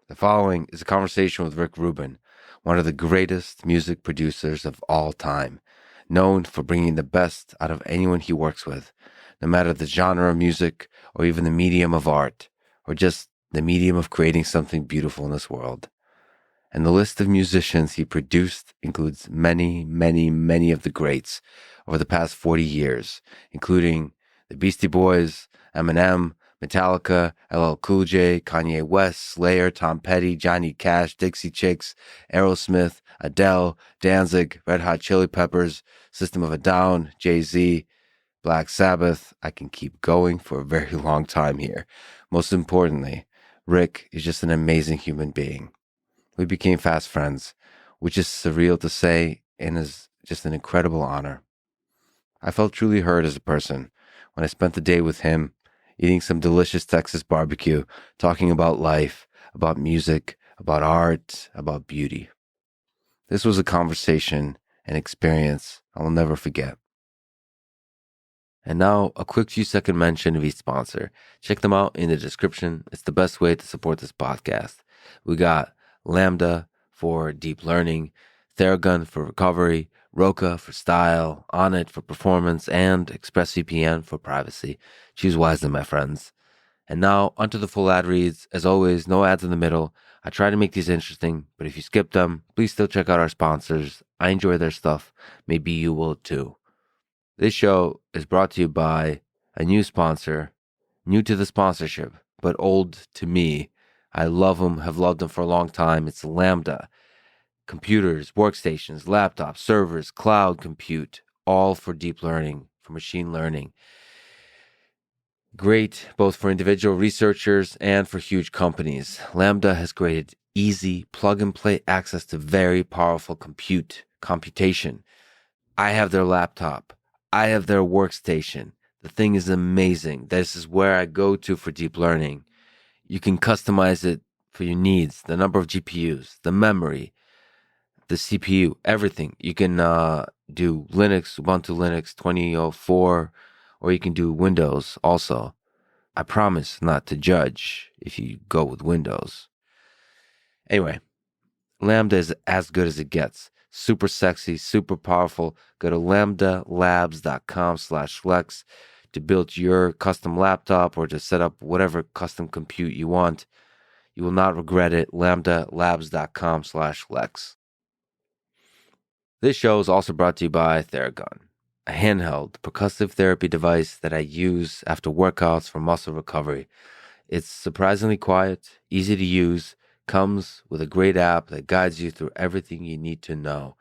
The following is a conversation with Rick Rubin, one of the greatest music producers of all time, known for bringing the best out of anyone he works with, no matter the genre of music or even the medium of art, or just the medium of creating something beautiful in this world. And the list of musicians he produced includes many, many, many of the greats over the past 40 years, including the Beastie Boys, Eminem, Metallica, LL Cool J, Kanye West, Slayer, Tom Petty, Johnny Cash, Dixie Chicks, Aerosmith, Adele, Danzig, Red Hot Chili Peppers, System of a Down, Jay-Z, Black Sabbath. I can keep going for a very long time here. Most importantly, Rick is just an amazing human being. We became fast friends, which is surreal to say and is just an incredible honor. I felt truly heard as a person when I spent the day with him, eating some delicious Texas barbecue, talking about life, about music, about art, about beauty. This was a conversation and experience I will never forget. And now, a quick few-second mention of each sponsor. Check them out in the description. It's the best way to support this podcast. We got Lambda for deep learning, Theragun for recovery, Roka for style, Onnit for performance, and ExpressVPN for privacy. Choose wisely, my friends. And now, onto the full ad reads. As always, no ads in the middle. I try to make these interesting, but if you skip them, please still check out our sponsors. I enjoy their stuff. Maybe you will too. This show is brought to you by a new sponsor, new to the sponsorship, but old to me. I love them, have loved them for a long time. It's Lambda. Computers, workstations, laptops, servers, cloud compute, all for deep learning, for machine learning. Great both for individual researchers and for huge companies. Lambda has created easy plug-and-play access to very powerful computation. I have their laptop. I have their workstation. The thing is amazing. This is where I go to for deep learning. You can customize it for your needs, the number of GPUs, the memory, the CPU, everything. You can do Linux, Ubuntu Linux 2004, or you can do Windows also. I promise not to judge if you go with Windows. Anyway, Lambda is as good as it gets. Super sexy, super powerful. Go to lambdalabs.com/flex to build your custom laptop or to set up whatever custom compute you want. You will not regret it. lambdalabs.com/flex. This show is also brought to you by Theragun, a handheld percussive therapy device that I use after workouts for muscle recovery. It's surprisingly quiet, easy to use, comes with a great app that guides you through everything you need to know.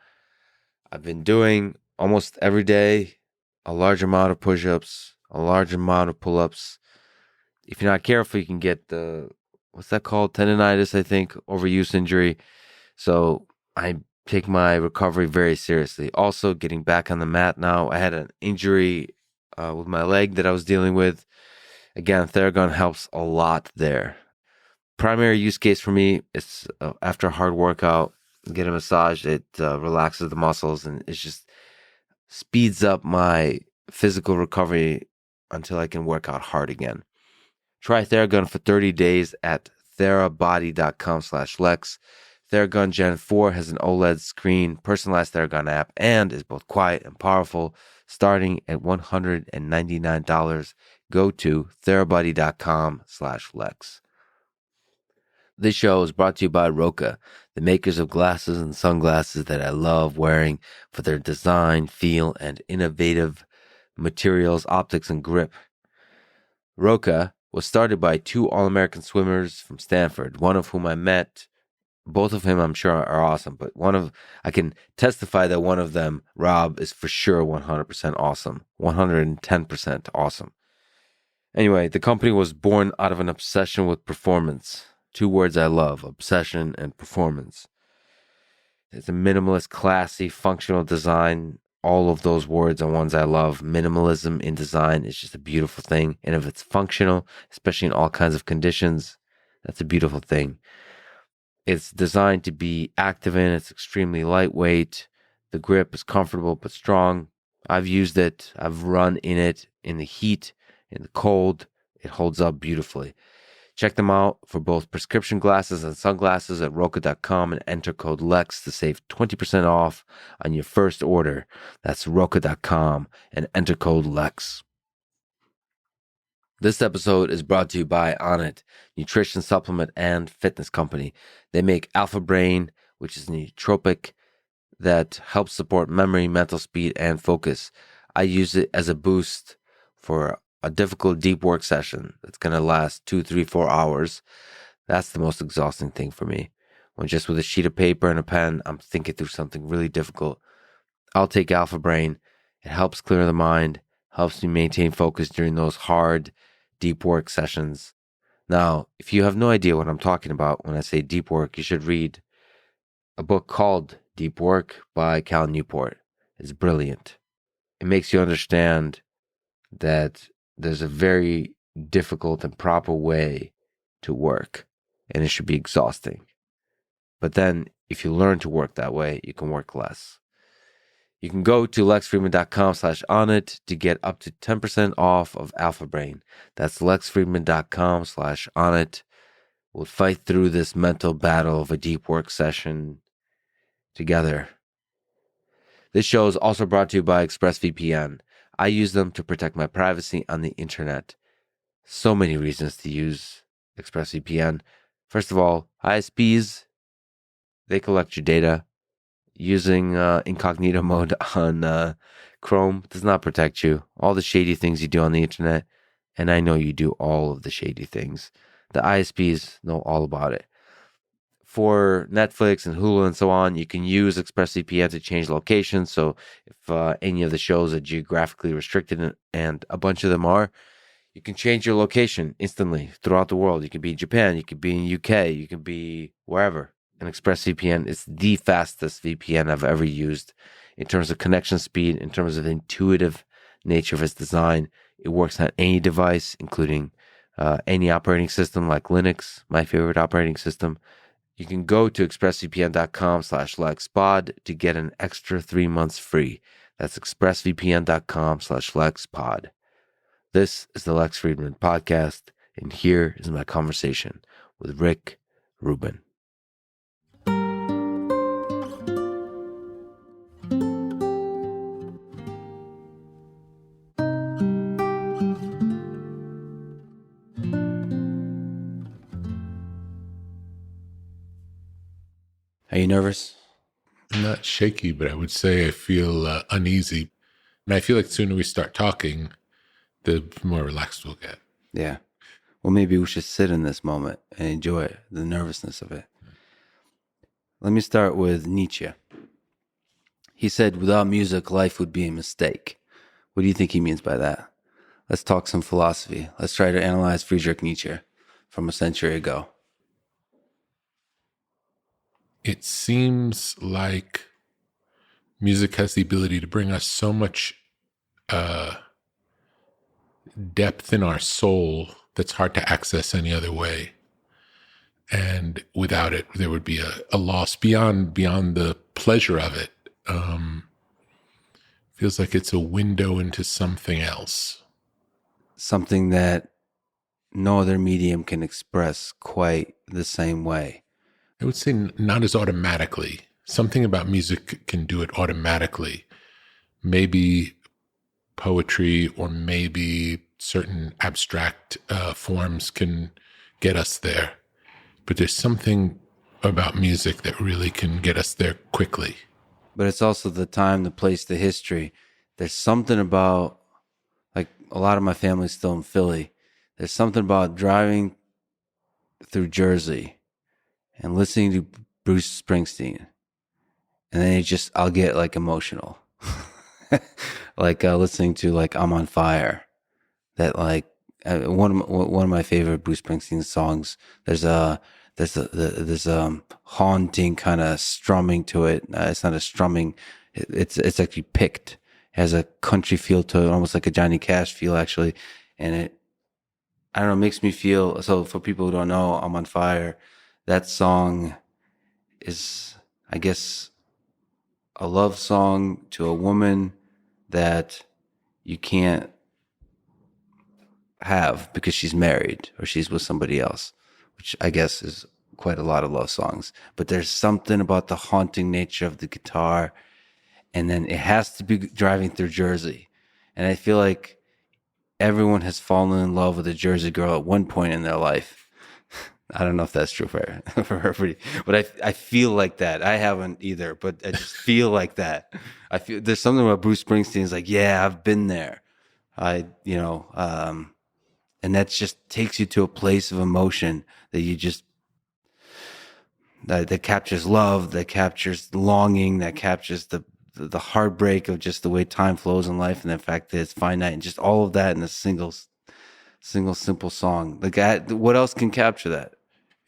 I've been doing almost every day a large amount of push-ups, a large amount of pull-ups. If you're not careful, you can get what's that called? Tendonitis, I think, overuse injury. So I take my recovery very seriously. Also, getting back on the mat now. I had an injury with my leg that I was dealing with. Again, Theragun helps a lot there. Primary use case for me is after a hard workout, get a massage. It relaxes the muscles and it just speeds up my physical recovery until I can work out hard again. Try Theragun for 30 days at therabody.com/lex. Theragun Gen 4 has an OLED screen, personalized Theragun app, and is both quiet and powerful, starting at $199. Go to therabody.com/lex. This show is brought to you by Roka, the makers of glasses and sunglasses that I love wearing for their design, feel, and innovative materials, optics, and grip. Roka was started by two All-American swimmers from Stanford, one of whom I met. Both of them, I'm sure, are awesome, but I can testify that one of them, Rob, is for sure 100% awesome, 110% awesome. Anyway, the company was born out of an obsession with performance. Two words I love, obsession and performance. It's a minimalist, classy, functional design. All of those words are ones I love. Minimalism in design is just a beautiful thing. And if it's functional, especially in all kinds of conditions, that's a beautiful thing. It's designed to be active in. It's extremely lightweight. The grip is comfortable but strong. I've used it. I've run in it in the heat, in the cold. It holds up beautifully. Check them out for both prescription glasses and sunglasses at Roka.com and enter code LEX to save 20% off on your first order. That's Roka.com and enter code LEX. This episode is brought to you by Onnit, nutrition supplement and fitness company. They make Alpha Brain, which is a nootropic that helps support memory, mental speed, and focus. I use it as a boost for a difficult deep work session that's going to last 2, 3, 4 hours. That's the most exhausting thing for me. When just with a sheet of paper and a pen, I'm thinking through something really difficult. I'll take Alpha Brain. It helps clear the mind, helps me maintain focus during those hard, deep work sessions. Now, if you have no idea what I'm talking about when I say deep work, you should read a book called Deep Work by Cal Newport. It's brilliant. It makes you understand that there's a very difficult and proper way to work, and it should be exhausting. But then, if you learn to work that way, you can work less. You can go to lexfriedman.com/onnit to get up to 10% off of Alpha Brain. That's lexfriedman.com/onnit. We'll fight through this mental battle of a deep work session together. This show is also brought to you by ExpressVPN. I use them to protect my privacy on the internet. So many reasons to use ExpressVPN. First of all, ISPs, they collect your data. Using incognito mode on Chrome does not protect you. All the shady things you do on the internet, and I know you do all of the shady things. The ISPs know all about it. For Netflix and Hulu and so on, you can use ExpressVPN to change location. So if any of the shows are geographically restricted, and a bunch of them are, you can change your location instantly throughout the world. You can be in Japan, you can be in UK, you can be wherever. And ExpressVPN is the fastest VPN I've ever used in terms of connection speed, in terms of the intuitive nature of its design. It works on any device, including any operating system like Linux, my favorite operating system. You can go to expressvpn.com/LexPod to get an extra 3 months free. That's expressvpn.com/LexPod. This is the Lex Friedman Podcast, and here is my conversation with Rick Rubin. Are you nervous? I'm not shaky, but I would say I feel uneasy. And I feel like the sooner we start talking, the more relaxed we'll get. Yeah. Well, maybe we should sit in this moment and enjoy it, the nervousness of it. Let me start with Nietzsche. He said, without music, life would be a mistake. What do you think he means by that? Let's talk some philosophy. Let's try to analyze Friedrich Nietzsche from a century ago. It seems like music has the ability to bring us so much depth in our soul that's hard to access any other way. And without it, there would be a loss beyond the pleasure of it. Feels like it's a window into something else. Something that no other medium can express quite the same way. I would say not as automatically. Something about music can do it automatically. Maybe poetry or maybe certain abstract forms can get us there. But there's something about music that really can get us there quickly. But it's also the time, the place, the history. There's something about, like a lot of my family's still in Philly. There's something about driving through Jersey and listening to Bruce Springsteen. And then I'll get like emotional. Like listening to like I'm on Fire. That like one of my favorite Bruce Springsteen songs. There's haunting kind of strumming to it. It's not a strumming. It's actually picked. It has a country feel to it, almost like a Johnny Cash feel actually. And it, I don't know, makes me feel, so for people who don't know, I'm on Fire. That song is, I guess, a love song to a woman that you can't, have because she's married or she's with somebody else, which I guess is quite a lot of love songs. But there's something about the haunting nature of the guitar. And then it has to be driving through Jersey. And I feel like everyone has fallen in love with a Jersey girl at one point in their life. I don't know if that's true for everybody, but I feel like that. I haven't either, but I just feel like that. I feel there's something about Bruce Springsteen's like, yeah, I've been there. And that just takes you to a place of emotion that you just that captures love, that captures longing, that captures the heartbreak of just the way time flows in life and the fact that it's finite and just all of that in a single simple song. Like, what else can capture that?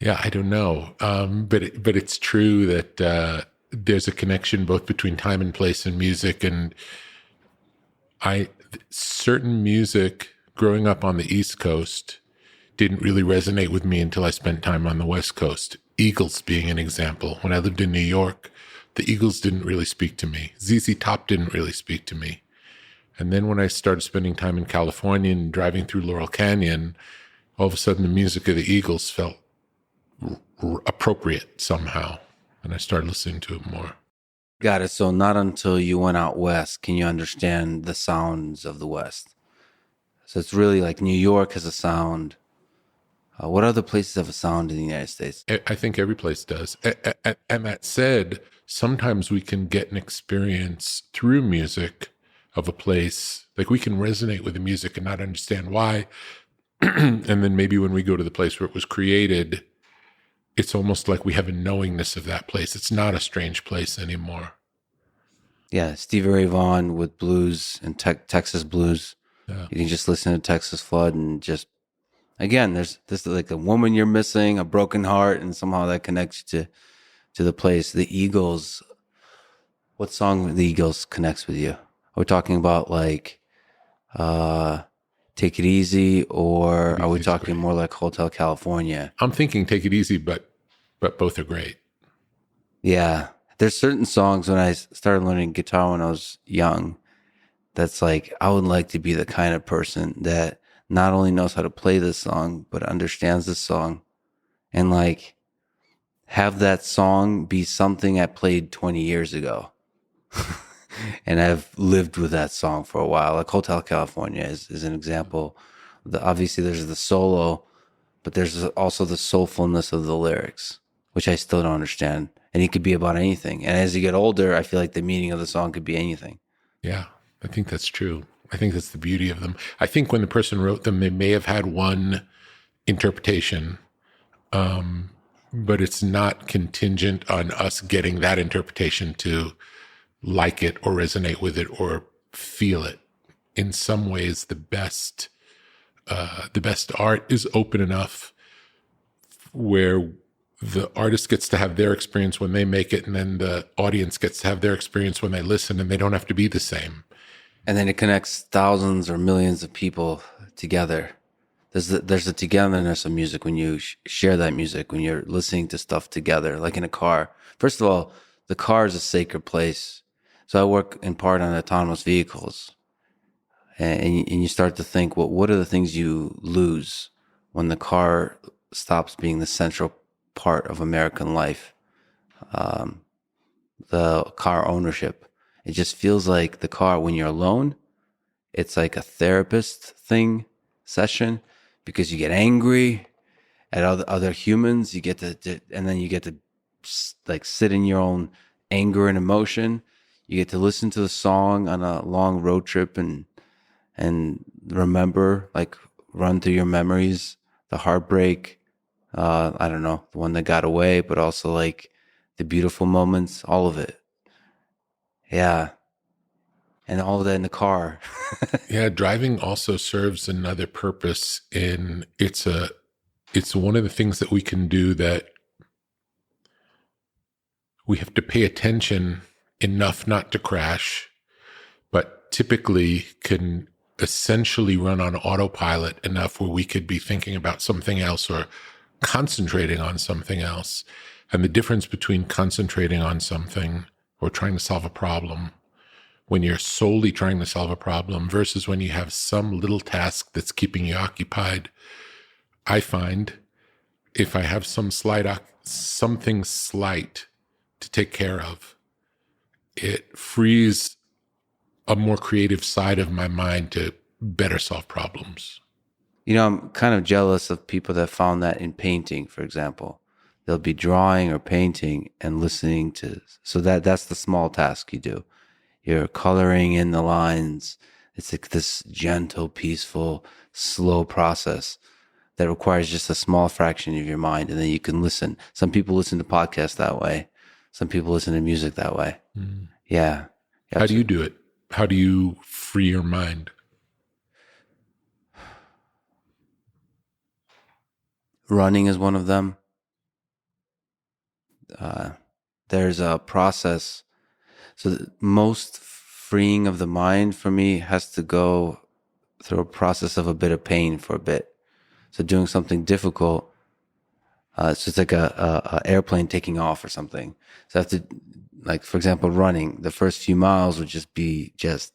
Yeah, I don't know. But it's true that there's a connection both between time and place and music. And certain music growing up on the East Coast didn't really resonate with me until I spent time on the West Coast. Eagles being an example. When I lived in New York, the Eagles didn't really speak to me. ZZ Top didn't really speak to me. And then when I started spending time in California and driving through Laurel Canyon, all of a sudden the music of the Eagles felt appropriate somehow. And I started listening to it more. Got it. So not until you went out west can you understand the sounds of the West. So it's really like New York has a sound. What other places have a sound in the United States? I think every place does. And that said, sometimes we can get an experience through music of a place. Like we can resonate with the music and not understand why. And then maybe when we go to the place where it was created, it's almost like we have a knowingness of that place. It's not a strange place anymore. Yeah, Stevie Ray Vaughan with blues and Texas blues. Yeah. You can just listen to Texas Flood and just, again, there's like a woman you're missing, a broken heart, and somehow that connects you to the place. The Eagles, what song with the Eagles connects with you? Are we talking about like Take It Easy, or are we talking more like Hotel California? I'm thinking Take It Easy, but both are great. Yeah. There's certain songs when I started learning guitar when I was young that's like, I would like to be the kind of person that not only knows how to play this song, but understands this song and like have that song be something I played 20 years ago. And I've lived with that song for a while. Like Hotel California is an example. Obviously there's the solo, but there's also the soulfulness of the lyrics, which I still don't understand. And it could be about anything. And as you get older, I feel like the meaning of the song could be anything. Yeah, I think that's true. I think that's the beauty of them. I think when the person wrote them, they may have had one interpretation, but it's not contingent on us getting that interpretation to like it or resonate with it or feel it. In some ways, the best art is open enough where the artist gets to have their experience when they make it, and then the audience gets to have their experience when they listen, and they don't have to be the same. And then it connects thousands or millions of people together. There's a togetherness of music when you share that music, when you're listening to stuff together, like in a car. First of all, the car is a sacred place. So I work in part on autonomous vehicles. And you start to think, well, what are the things you lose when the car stops being the central part of American life? The car ownership. It just feels like the car, when you're alone, it's like a therapist session, because you get angry at other humans. You get to, and then you get to like sit in your own anger and emotion. You get to listen to the song on a long road trip and remember, like run through your memories, the heartbreak, I don't know, the one that got away, but also like the beautiful moments, all of it. Yeah. And all of that in the car. Yeah, driving also serves another purpose it's one of the things that we can do that we have to pay attention enough not to crash, but typically can essentially run on autopilot enough where we could be thinking about something else or concentrating on something else. And the difference between concentrating on something or trying to solve a problem when you're solely trying to solve a problem versus when you have some little task that's keeping you occupied. I find if I have something slight to take care of, it frees a more creative side of my mind to better solve problems. I'm kind of jealous of people that found that in painting, for example. They'll be drawing or painting and listening to, so that's the small task you do. You're coloring in the lines. It's like this gentle, peaceful, slow process that requires just a small fraction of your mind. And then you can listen. Some people listen to podcasts that way. Some people listen to music that way. Mm. Yeah. How do you do it? How do you free your mind? Running is one of them. There's a process. So the most freeing of the mind for me has to go through a process of a bit of pain for a bit. So doing something difficult, it's just like a airplane taking off or something. So I have to, like, for example, running. The first few miles would just be just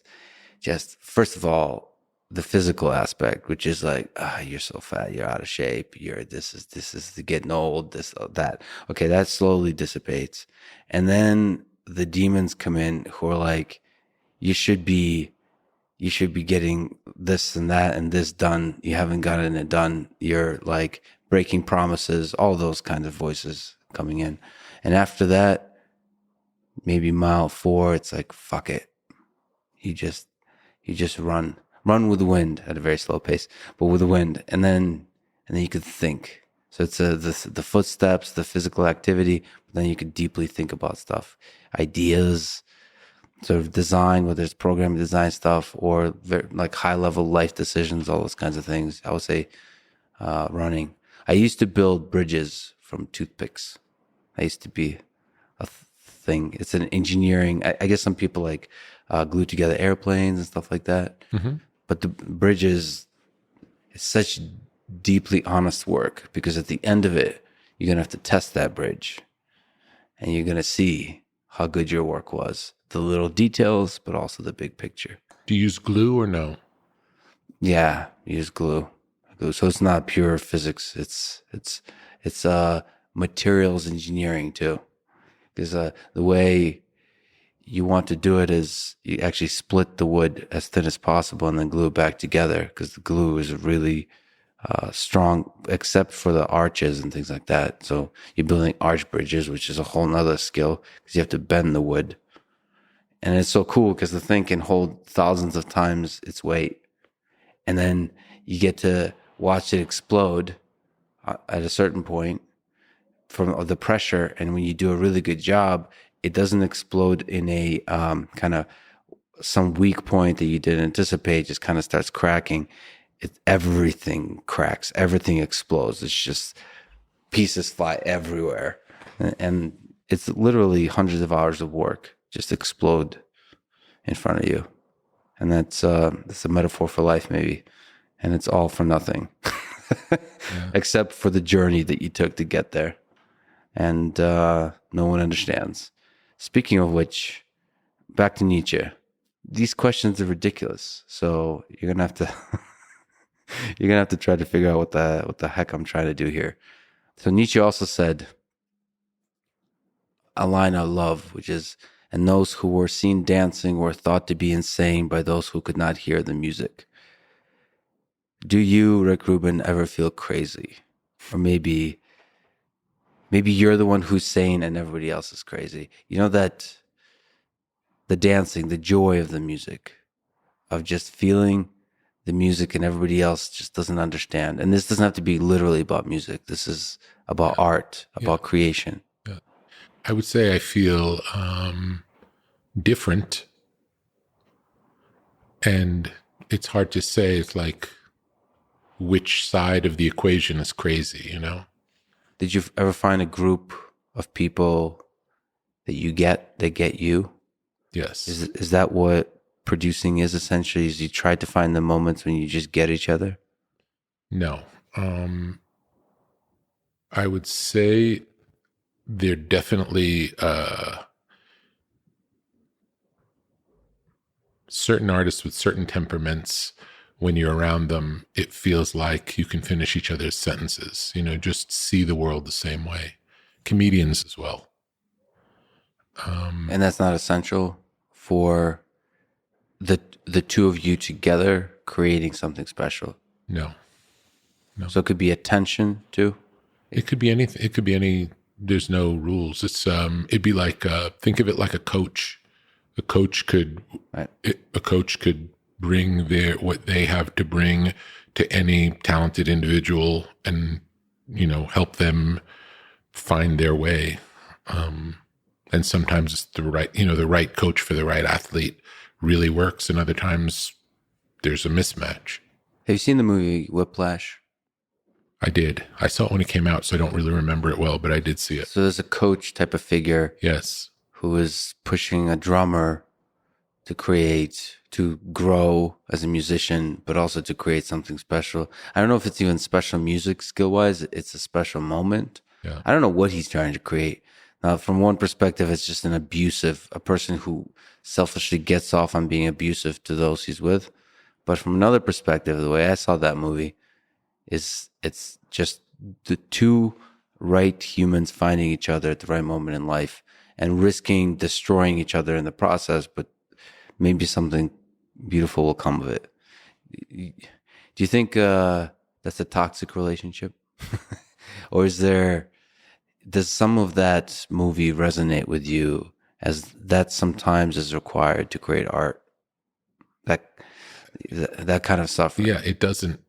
first of all, the physical aspect, which is like, you're so fat, you're out of shape, this is getting old, that. Okay, that slowly dissipates. And then the demons come in who are like, you should be getting this and that and this done. You haven't gotten it done. You're like breaking promises, all those kinds of voices coming in. And after that, maybe mile 4, it's like, fuck it. You just run with the wind at a very slow pace, but with the wind. And then you could think. So it's the footsteps, the physical activity, but then you could deeply think about stuff, ideas, sort of design, whether it's programming design stuff or like high level life decisions, all those kinds of things. I would say running. I used to build bridges from toothpicks. I used to be a thing. It's an engineering. I guess some people like glue together airplanes and stuff like that. Mm-hmm. But the bridges, it's such deeply honest work because at the end of it, you're going to have to test that bridge and you're going to see how good your work was. The little details, but also the big picture. Do you use glue or no? Yeah, you use glue. So it's not pure physics. It's materials engineering too. Because the way you want to do it is you actually split the wood as thin as possible and then glue it back together because the glue is really strong, except for the arches and things like that. So you're building arch bridges, which is a whole nother skill because you have to bend the wood. And it's so cool because the thing can hold thousands of times its weight. And then you get to watch it explode at a certain point from the pressure. And when you do a really good job, it doesn't explode in a kind of some weak point that you didn't anticipate, just kind of starts cracking. Everything cracks, everything explodes. It's just pieces fly everywhere. And it's literally hundreds of hours of work just explode in front of you. And that's a metaphor for life, maybe. And it's all for nothing, except for the journey that you took to get there. And no one understands. Speaking of which, back to Nietzsche. These questions are ridiculous. So you're gonna have to try to figure out what the heck I'm trying to do here. So Nietzsche also said a line I love, which is, and those who were seen dancing were thought to be insane by those who could not hear the music. Do you, Rick Rubin, ever feel crazy? Or maybe you're the one who's sane and everybody else is crazy. You know that the dancing, the joy of the music, of just feeling the music and everybody else just doesn't understand. And this doesn't have to be literally about music. This is about art, about creation. Yeah. I would say I feel different. And it's hard to say. It's like, which side of the equation is crazy, you know? Did you ever find a group of people that get you? Yes. Is that what producing is essentially? Is you try to find the moments when you just get each other? No. I would say they're definitely certain artists with certain temperaments, when you're around them, it feels like you can finish each other's sentences, just see the world the same way. Comedians as well. And that's not essential for the two of you together creating something special. No. So it could be a tension too. It could be anything. It could be any. There's no rules. It'd be like think of it like a coach. A coach could bring what they have to bring to any talented individual, and help them find their way. And sometimes it's the right coach for the right athlete really works, and other times there's a mismatch. Have you seen the movie Whiplash? I did. I saw it when it came out, so I don't really remember it well, but I did see it. So there's a coach type of figure. Yes. Who is pushing a drummer to grow as a musician, but also to create something special. I don't know if it's even special music skill-wise. It's a special moment. Yeah. I don't know what he's trying to create. Now, from one perspective, it's just a person who selfishly gets off on being abusive to those he's with. But from another perspective, the way I saw that movie is it's just the two right humans finding each other at the right moment in life and risking destroying each other in the process, but maybe something beautiful will come of it. Do you think that's a toxic relationship? Or does some of that movie resonate with you as that sometimes is required to create art? That kind of suffering. Yeah, it doesn't.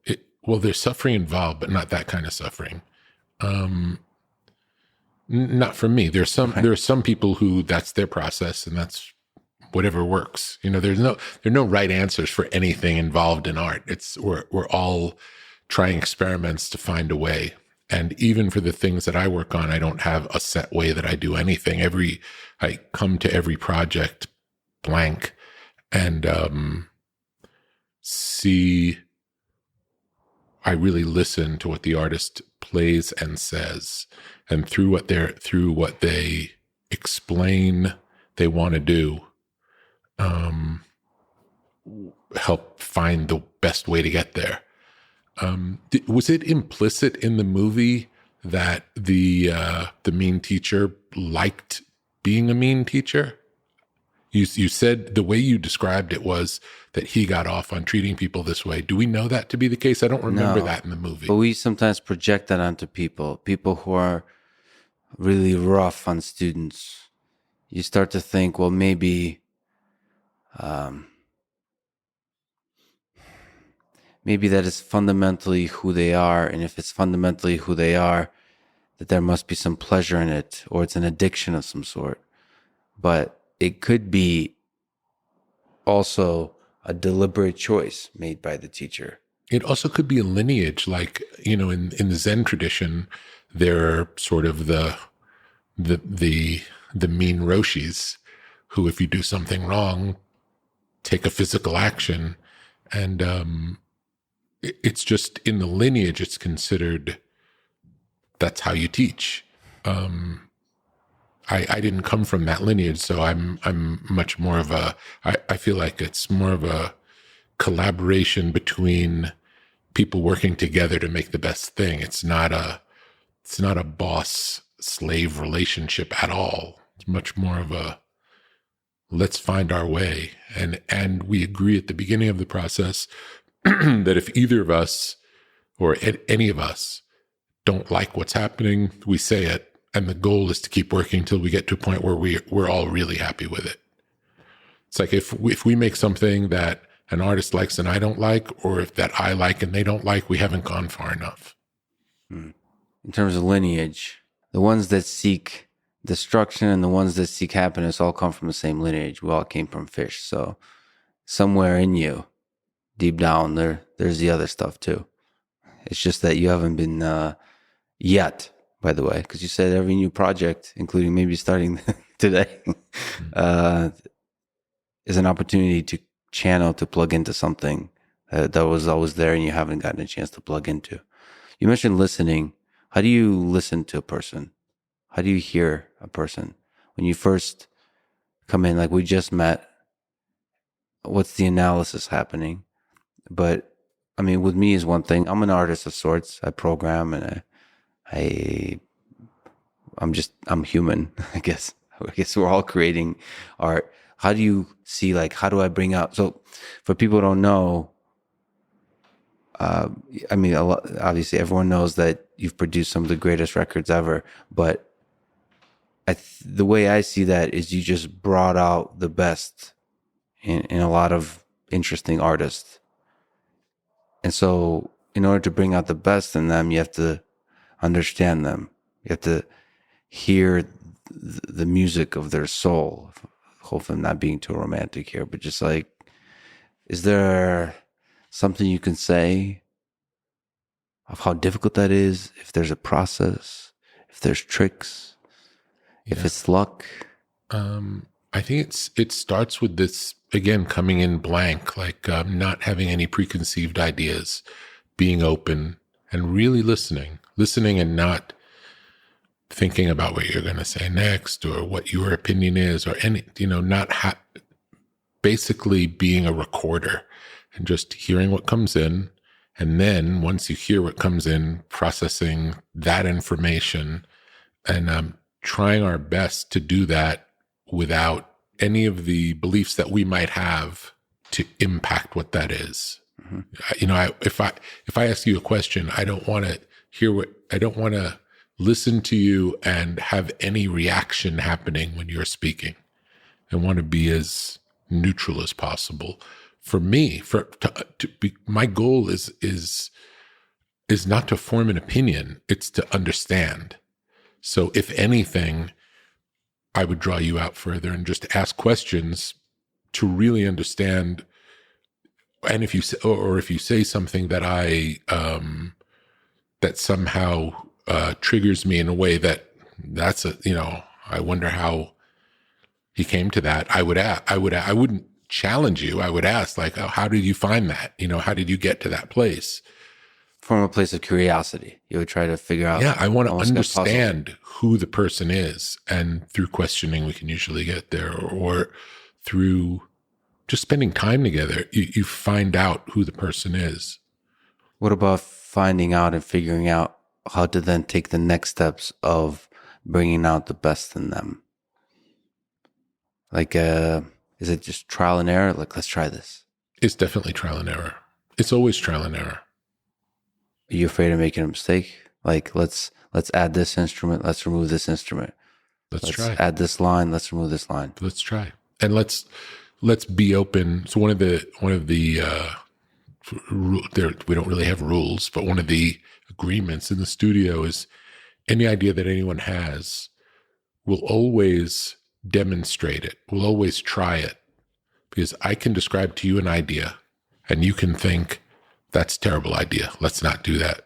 Well, there's suffering involved, but not that kind of suffering. Not for me. There are some people who that's their process, and that's whatever works. There are no right answers for anything involved in art. We're all trying experiments to find a way. And even for the things that I work on, I don't have a set way that I do anything. I come to every project blank and I really listen to what the artist plays and says, and through what they explain they want to do, help find the best way to get there. Was it implicit in the movie that the mean teacher liked being a mean teacher? You said the way you described it was that he got off on treating people this way. Do we know that to be the case? I don't remember that in the movie. But we sometimes project that onto people who are really rough on students. You start to think, well, maybe that is fundamentally who they are. And if it's fundamentally who they are, that there must be some pleasure in it, or it's an addiction of some sort. But it could be also a deliberate choice made by the teacher. It also could be a lineage, like, in the Zen tradition, there are sort of the mean roshis who, if you do something wrong, take a physical action. And it's just in the lineage, it's considered that's how you teach. I didn't come from that lineage, so I'm much more of I feel like it's more of a collaboration between people working together to make the best thing. It's not a boss-slave relationship at all. It's much more of a let's find our way. And we agree at the beginning of the process that if either of us or any of us don't like what's happening, we say it. And the goal is to keep working till we get to a point where we're all really happy with it. It's like if we make something that an artist likes and I don't like, or if that I like and they don't like, we haven't gone far enough. In terms of lineage, the ones that seek destruction and the ones that seek happiness all come from the same lineage. We all came from fish. So somewhere in you, deep down, there's the other stuff too. It's just that you haven't been yet. By the way, because you said every new project, including maybe starting today, is an opportunity to channel, to plug into something that was always there and you haven't gotten a chance to plug into. You mentioned listening. How do you listen to a person? How do you hear a person? When you first come in, like we just met, what's the analysis happening. But I mean, with me is one thing. I'm an artist of sorts. I program and I I'm human, I guess. I guess we're all creating art. How do you see, like, how do I bring out, so for people who don't know, I mean, obviously everyone knows that you've produced some of the greatest records ever, but the way I see that is you just brought out the best in a lot of interesting artists. And so in order to bring out the best in them, you have to understand them. You have to hear the music of their soul. Hopefully I'm not being too romantic here, but just like, is there something you can say of how difficult that is? If there's a process, if there's tricks, if it's luck? I think it starts with this, again, coming in blank, like not having any preconceived ideas, being open and really listening and not thinking about what you're going to say next or what your opinion is or any, basically being a recorder and just hearing what comes in. And then once you hear what comes in, processing that information and trying our best to do that without any of the beliefs that we might have to impact what that is. Mm-hmm. If I ask you a question, I don't want to listen to you and have any reaction happening when you're speaking. I want to be as neutral as possible. For me, my goal is not to form an opinion, it's to understand. So if anything, I would draw you out further and just ask questions to really understand. And if you say something that that somehow triggers me in a way that's I wonder how he came to that. I wouldn't challenge you. I would ask, like, oh, how did you find that? How did you get to that place? From a place of curiosity, you would try to figure out. Yeah, I want to understand who the person is. And through questioning, we can usually get there, or through just spending time together, you find out who the person is. What about finding out and figuring out how to then take the next steps of bringing out the best in them? Like, is it just trial and error? Like, let's try this. It's definitely trial and error. It's always trial and error. Are you afraid of making a mistake? Like, let's add this instrument. Let's remove this instrument. Let's try. Add this line. Let's remove this line. Let's try. And let's be open. So one of the we don't really have rules, but one of the agreements in the studio is any idea that anyone has, we'll always demonstrate it. We'll always try it, because I can describe to you an idea and you can think, that's a terrible idea. Let's not do that.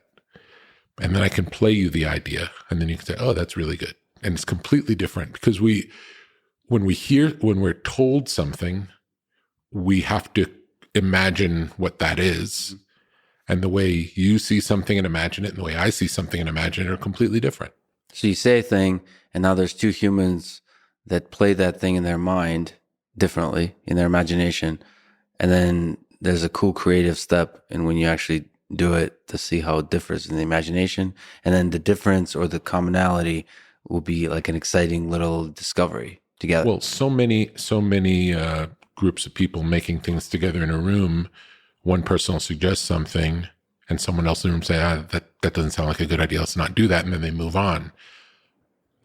And then I can play you the idea and then you can say, oh, that's really good. And it's completely different, because when we're told something, we have to imagine what that is. And the way you see something and imagine it and the way I see something and imagine it are completely different. So you say a thing and now there's two humans that play that thing in their mind differently, in their imagination. And then there's a cool creative step in when you actually do it to see how it differs in the imagination. And then the difference or the commonality will be like an exciting little discovery together. Well, so many groups of people making things together in a room, one person will suggest something and someone else in the room say, that doesn't sound like a good idea, let's not do that. And then they move on.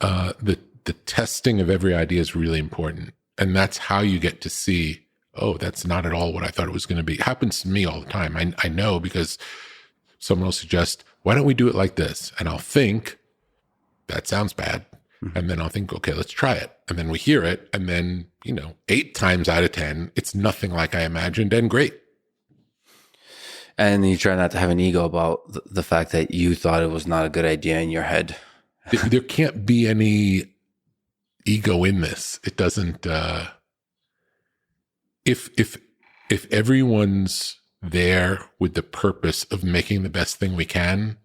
The testing of every idea is really important. And that's how you get to see, oh, that's not at all what I thought it was going to be. It happens to me all the time. I know, because someone will suggest, why don't we do it like this? And I'll think, that sounds bad. Mm-hmm. And then I'll think, okay, let's try it. And then we hear it. And then, 8 times out of 10, it's nothing like I imagined, and great. And you try not to have an ego about the fact that you thought it was not a good idea in your head. There can't be any ego in this. It doesn't, if everyone's there with the purpose of making the best thing we can,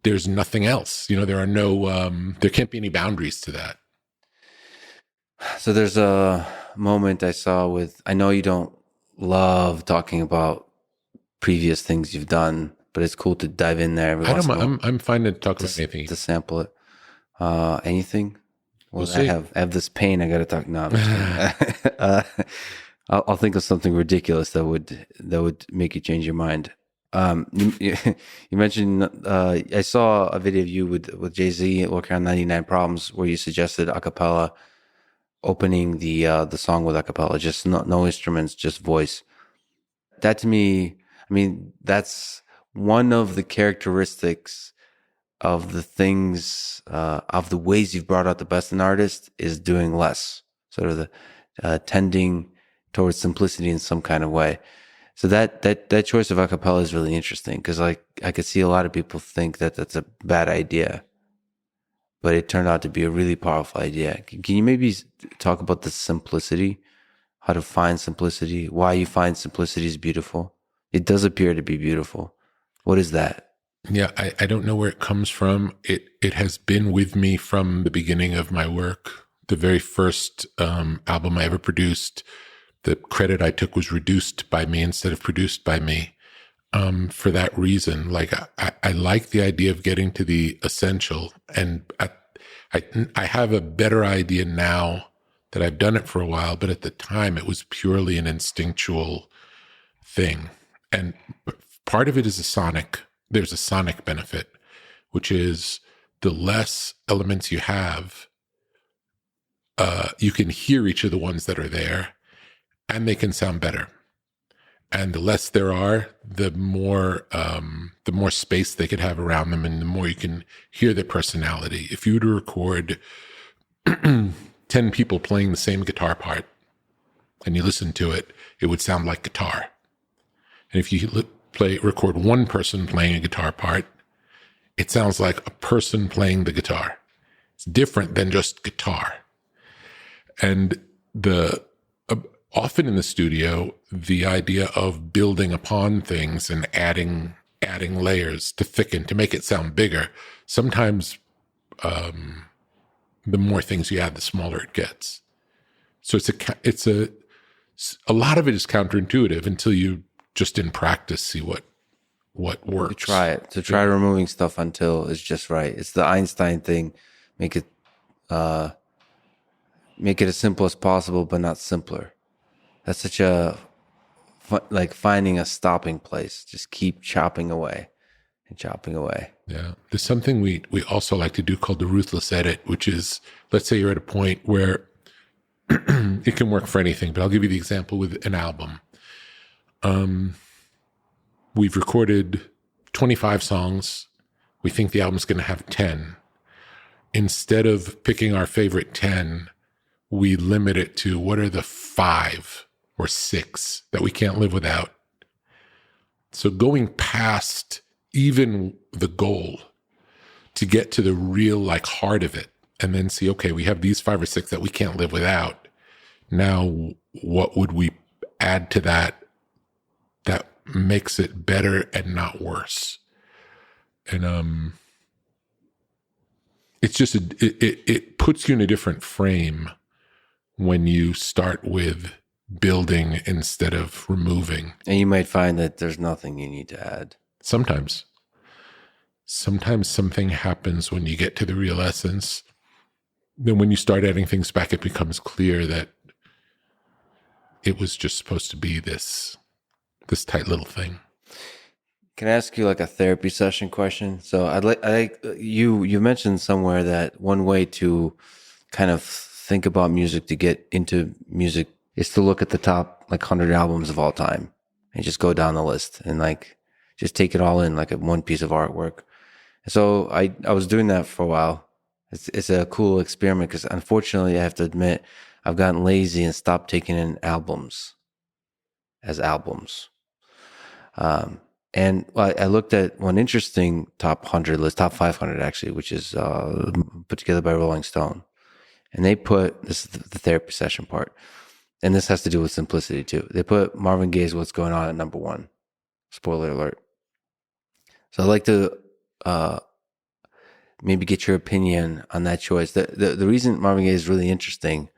there's nothing else. There are there can't be any boundaries to that. So there's a moment I saw with, I know you don't love talking about previous things you've done, but it's cool to dive in there every I once don't in a while mind. I'm fine to talk about anything. to sample it. Anything? We'll Well, I see. have this pain. I got to talk. No, I'm just kidding. I'll think of something ridiculous that would make you change your mind. You mentioned I saw a video of you with Jay-Z working on 99 Problems where you suggested a cappella opening the song with a cappella, just no instruments, just voice. That to me, I mean, that's one of the characteristics of the things of the ways you've brought out the best in artists is doing less, sort of the tending towards simplicity in some kind of way. So that choice of a cappella is really interesting because like I could see a lot of people think that that's a bad idea, but it turned out to be a really powerful idea. Can you maybe talk about the simplicity, how to find simplicity, why you find simplicity is beautiful? It does appear to be beautiful. What is that? Yeah, I don't know where it comes from. It has been with me from the beginning of my work. The very first album I ever produced, the credit I took was reduced by me instead of produced by me. For that reason, like I like the idea of getting to the essential, and I have a better idea now that I've done it for a while. But at the time, it was purely an instinctual thing, and part of it is there's a sonic benefit, which is the less elements you have, you can hear each of the ones that are there and they can sound better. And the less there are, the more space they could have around them and the more you can hear their personality. If you were to record 10 people playing the same guitar part and you listen to it, it would sound like guitar. And if you record one person playing a guitar part, it sounds like a person playing the guitar. It's different than just guitar. And often in the studio, the idea of building upon things and adding layers to thicken, to make it sound bigger, sometimes the more things you add, the smaller it gets. So a lot of it is counterintuitive until you just in practice see what works. To try it. To try removing stuff until it's just right. It's the Einstein thing. Make it as simple as possible, but not simpler. That's such a like finding a stopping place. Just keep chopping away and chopping away. Yeah. There's something we also like to do called the ruthless edit, which is, let's say you're at a point where it can work for anything, but I'll give you the example with an album. We've recorded 25 songs. We think the album's going to have 10. Instead of picking our favorite 10, we limit it to what are the 5 or 6 that we can't live without. So going past even the goal to get to the real like heart of it and then see, okay, we have these 5 or 6 that we can't live without. Now, what would we add to that makes it better and not worse? And it's just it puts you in a different frame when you start with building instead of removing. And you might find that there's nothing you need to add. Sometimes something happens when you get to the real essence. Then when you start adding things back, it becomes clear that it was just supposed to be this tight little thing. Can I ask you like a therapy session question? So you mentioned somewhere that one way to kind of think about music, to get into music, is to look at the top like 100 albums of all time and just go down the list and like just take it all in like a one piece of artwork. So I was doing that for a while. It's a cool experiment because unfortunately I have to admit I've gotten lazy and stopped taking in albums as albums. And I looked at one interesting top 100 list, top 500 actually, which is put together by Rolling Stone. And they put, this is the therapy session part, and this has to do with simplicity too. They put Marvin Gaye's What's Going On at number 1. Spoiler alert. So I'd like to maybe get your opinion on that choice. The reason Marvin Gaye is really interesting,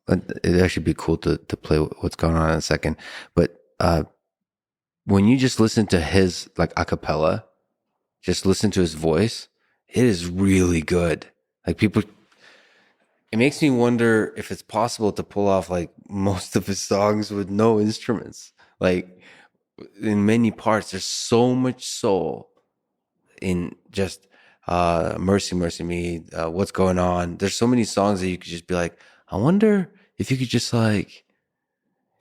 It'd actually be cool to play what's going on in a second. But when you just listen to his like a cappella, just listen to his voice, it is really good. Like people, it makes me wonder if it's possible to pull off like most of his songs with no instruments. Like in many parts, there's so much soul in just Mercy, Mercy Me, What's Going On. There's so many songs that you could just be like, I wonder if you could just like,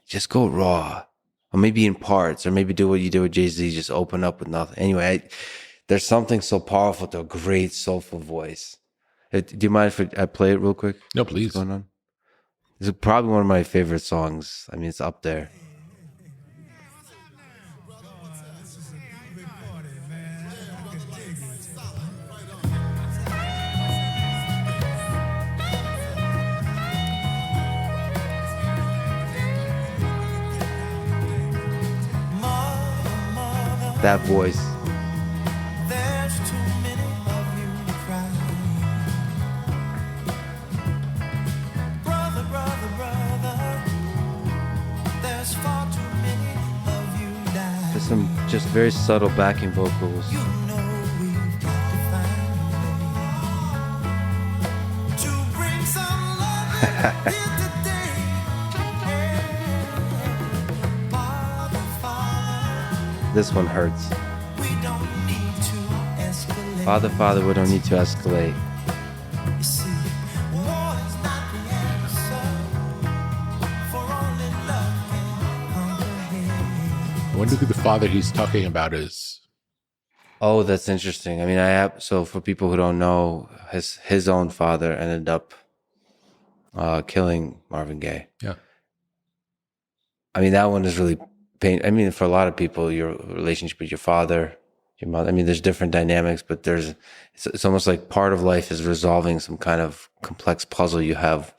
just go raw, or maybe in parts, or maybe do what you do with Jay-Z, just open up with nothing. Anyway, there's something so powerful to a great soulful voice. Do you mind if I play it real quick? No, please. What's going on? It's probably one of my favorite songs. I mean, it's up there. That voice. There's too many of you crying. Brother, brother, brother. There's far too many of you dying. There's some just very subtle backing vocals. You know we've got to find a way to bring some love here today. Father, Father. This one hurts. We don't need to escalate. Father, Father, we don't need to escalate. You see, war is not the answer, for only love can conquer hate. I wonder who the father he's talking about is. Oh, that's interesting. I mean, so for people who don't know, his own father ended up killing Marvin Gaye. Yeah. I mean, that one is really pain. I mean, for a lot of people, your relationship with your father, your mother. I mean, there's different dynamics, but it's almost like part of life is resolving some kind of complex puzzle you have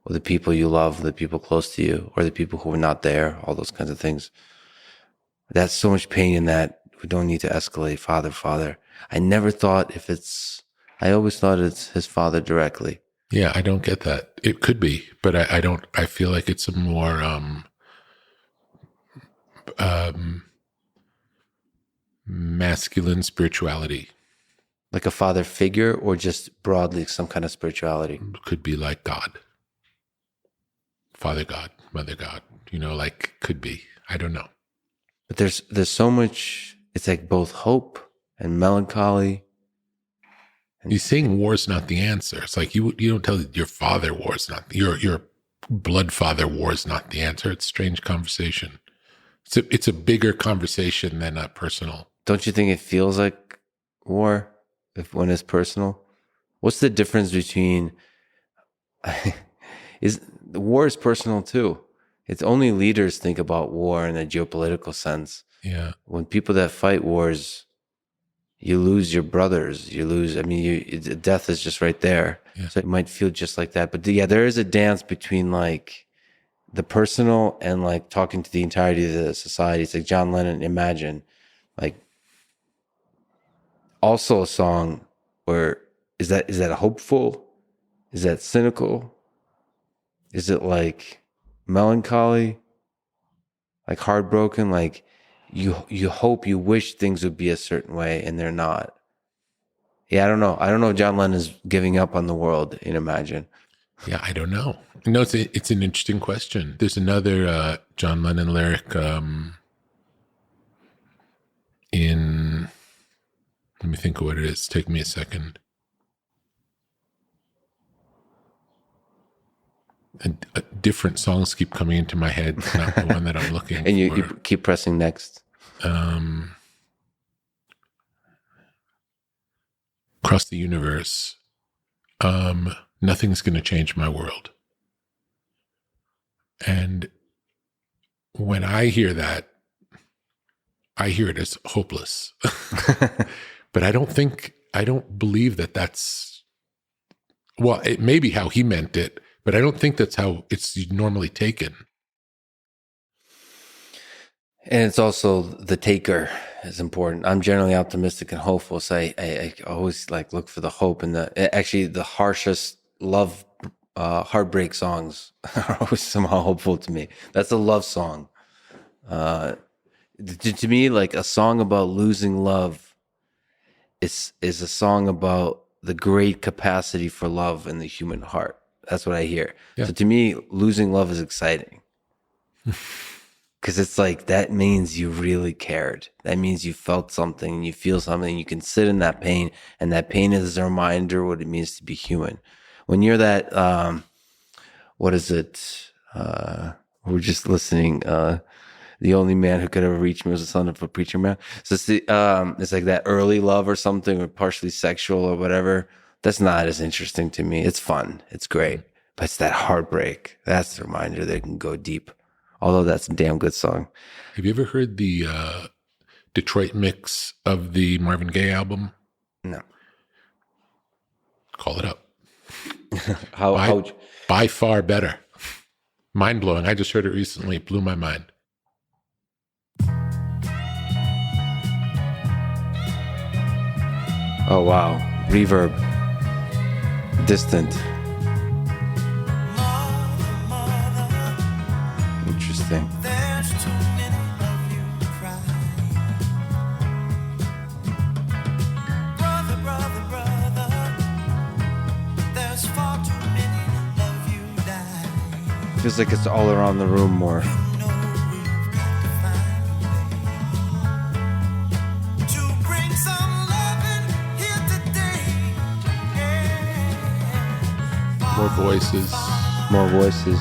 with the people you love, the people close to you, or the people who are not there. All those kinds of things. That's so much pain in that. We don't need to escalate. Father, Father. I never thought I always thought it's his father directly. Yeah, I don't get that. It could be, but I don't. I feel like it's a more masculine spirituality. Like a father figure, or just broadly some kind of spirituality. Could be like God, Father God, Mother God. Like could be. I don't know. But there's so much. It's like both hope and melancholy. He's saying war's not the answer. It's like you don't tell your father war's not your blood father war's not the answer. It's a strange conversation. It's a bigger conversation than a personal. Don't you think it feels like war when it's personal? What's the difference between the war is personal too? It's only leaders think about war in a geopolitical sense. Yeah. When people that fight wars, you lose your brothers. You lose. I mean, death is just right there. Yeah. So it might feel just like that. But yeah, there is a dance between like the personal and like talking to the entirety of the society. It's like John Lennon, Imagine. Like also a song where is that hopeful? Is that cynical? Is it like melancholy? Like heartbroken? Like you hope, you wish things would be a certain way and they're not. Yeah, I don't know. I don't know if John Lennon is giving up on the world in Imagine. Yeah, I don't know. No, it's an interesting question. There's another John Lennon lyric in. Let me think of what it is. Take me a second. And different songs keep coming into my head. It's not the one that I'm looking and for. you keep pressing next. Across the universe, nothing's going to change my world. And when I hear that, I hear it as hopeless. But I don't believe that that's, well, it may be how he meant it, but I don't think that's how it's normally taken. And it's also the taker is important. I'm generally optimistic and hopeful. So I always like look for the hope and the harshest love heartbreak songs are always somehow hopeful to me. That's a love song. To me, like a song about losing love is a song about the great capacity for love in the human heart. That's what I hear. Yeah. So to me, losing love is exciting. Because it's like, that means you really cared. That means you felt something, you feel something, you can sit in that pain, and that pain is a reminder what it means to be human. When you're that, what is it? We're just listening. The only man who could ever reach me was the son of a preacher man. So it's like that early love or something, or partially sexual or whatever. That's not as interesting to me. It's fun. It's great. But it's that heartbreak. That's the reminder that it can go deep. Although that's a damn good song. Have you ever heard the Detroit mix of the Marvin Gaye album? No. Call it up. How By far better. Mind blowing. I just heard it recently. It blew my mind. Oh, wow. Reverb. Distant. Interesting. There's too many of you crying. Brother, brother, brother. There's far too many of you dying. Feels like it's all around the room more. You know we've got to find a way to bring some loving here today. Yeah. More voices. More voices.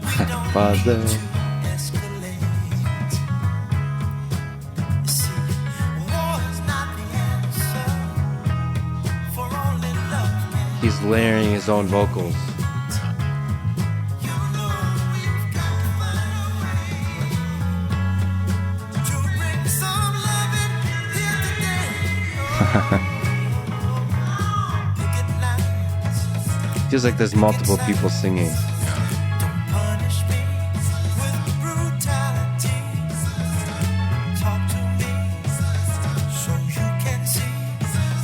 We don't Father. need to escalate. You see, war is not the answer, for only love can. He's layering his own vocals. You know we've got to find a way to bring some loving here today. Picket lines, Feels like there's multiple people singing. don't punish me with brutality. Talk to me so you can see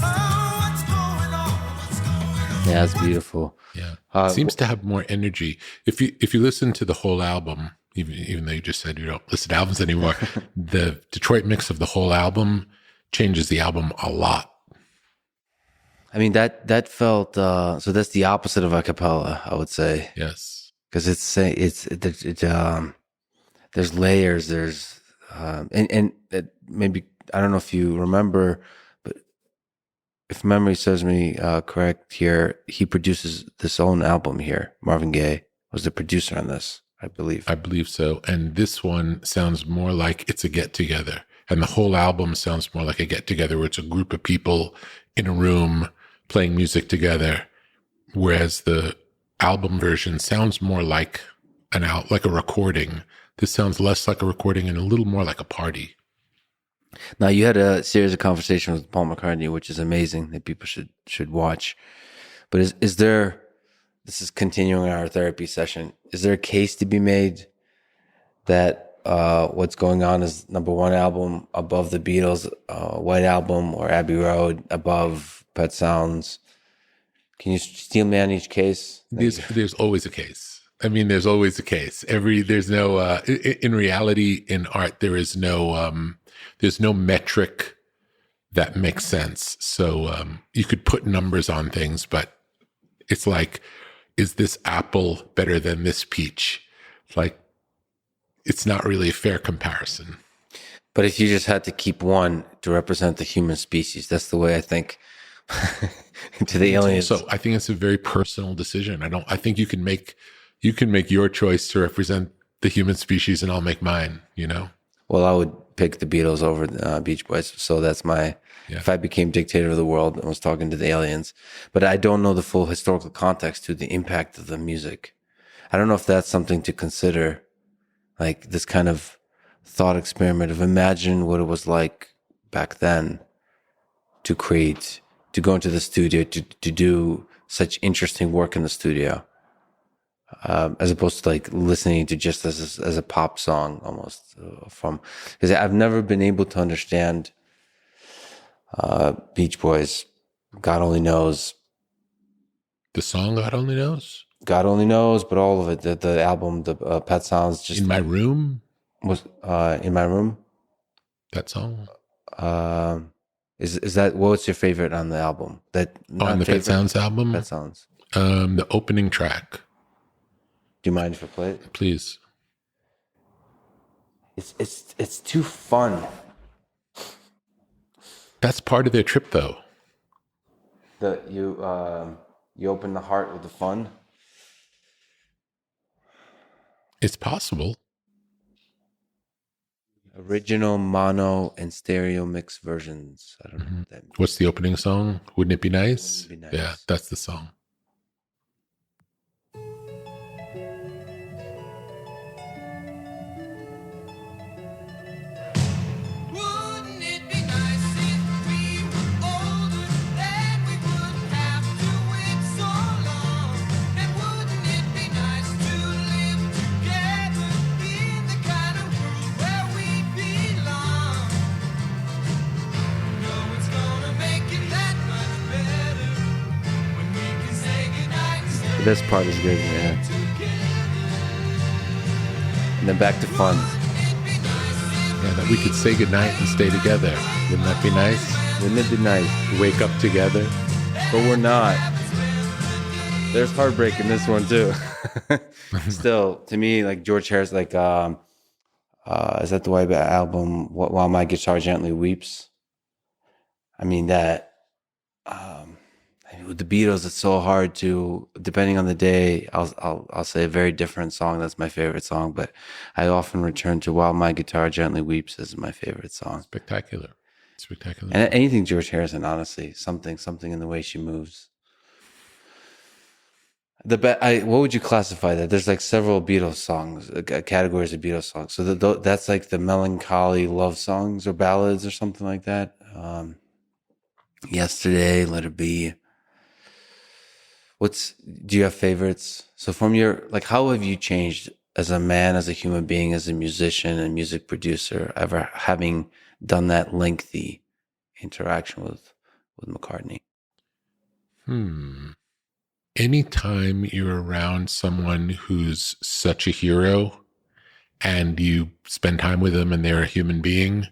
what's going on. Yeah, it's beautiful. Yeah. Seems to have more energy. If you listen to the whole album, even though you just said you don't listen to albums anymore, the Detroit mix of the whole album changes the album a lot. I mean, that felt so that's the opposite of a cappella, I would say, Yes. because there's layers, there's and maybe, I don't know if you remember, but if memory serves me correct here, he produces this own album here. Marvin Gaye was the producer on this, I believe. I believe so. And this one sounds more like it's a get together. And the whole album sounds more like a get together where it's a group of people in a room playing music together. Whereas the album version sounds more like like a recording. This sounds less like a recording and a little more like a party. Now, you had a series of conversations with Paul McCartney, which is amazing, that people should watch. But is there, this is continuing our therapy session, is there a case to be made that what's going on is number one album above the Beatles, White Album, or Abbey Road above Pet Sounds? Can you steel man each case? There's always a case. I mean, there's always a case. There's no, in reality, in art, there's no metric that makes sense. So, you could put numbers on things, but it's like, is this apple better than this peach? Like, it's not really a fair comparison. But if you just had to keep one to represent the human species, that's the way I think to the aliens. So I think it's a very personal decision. I think you can make your choice to represent the human species and I'll make mine, you know? Well, I would pick the Beatles over the Beach Boys. So that's if I became dictator of the world and was talking to the aliens. But I don't know the full historical context to the impact of the music. I don't know if that's something to consider, like this kind of thought experiment of imagine what it was like back then to go into the studio, to do such interesting work in the studio. As opposed to like listening to just as a pop song almost because I've never been able to understand Beach Boys. God only knows. The song God Only Knows? God Only Knows, but all of it. The album, the Pet Sounds, just In My Room? was in my room. That song? Is that what's your favorite on the album? That On the Pet Sounds album? Pet Sounds. The opening track. Do you mind if I play it? Please. It's too fun. That's part of their trip, though. You open the heart with the fun. It's possible. Original, mono, and stereo mix versions. I don't know what that means. What's the opening song? Wouldn't It Be Nice? Wouldn't It Be Nice? Yeah, that's the song. Wouldn't it be nice if we were older, then we wouldn't have to wait so long? And wouldn't it be nice to live together in the kind of world where we belong? No, it's gonna make it that much better when we can say goodnight and stay This part is good, yeah. And then back to fun. Yeah, that we could say goodnight and stay together. Wouldn't that be nice? Wouldn't it be nice? Wake up together. But we're not. There's heartbreak in this one too. Still, to me, like George Harris, like is that the White album? While My Guitar Gently Weeps. I mean that. With the Beatles, it's so hard to. Depending on the day, I'll say a very different song. That's my favorite song, but I often return to While My Guitar Gently Weeps as my favorite song. Spectacular. Spectacular. And anything George Harrison, honestly, something in the way she moves. What would you classify that? There's like several Beatles songs, categories of Beatles songs. So that's like the melancholy love songs or ballads or something like that. Yesterday, Let It Be. Do you have favorites? So from your, like, how have you changed as a man, as a human being, as a musician and music producer, ever having done that lengthy interaction with McCartney? Anytime you're around someone who's such a hero and you spend time with them and they're a human being,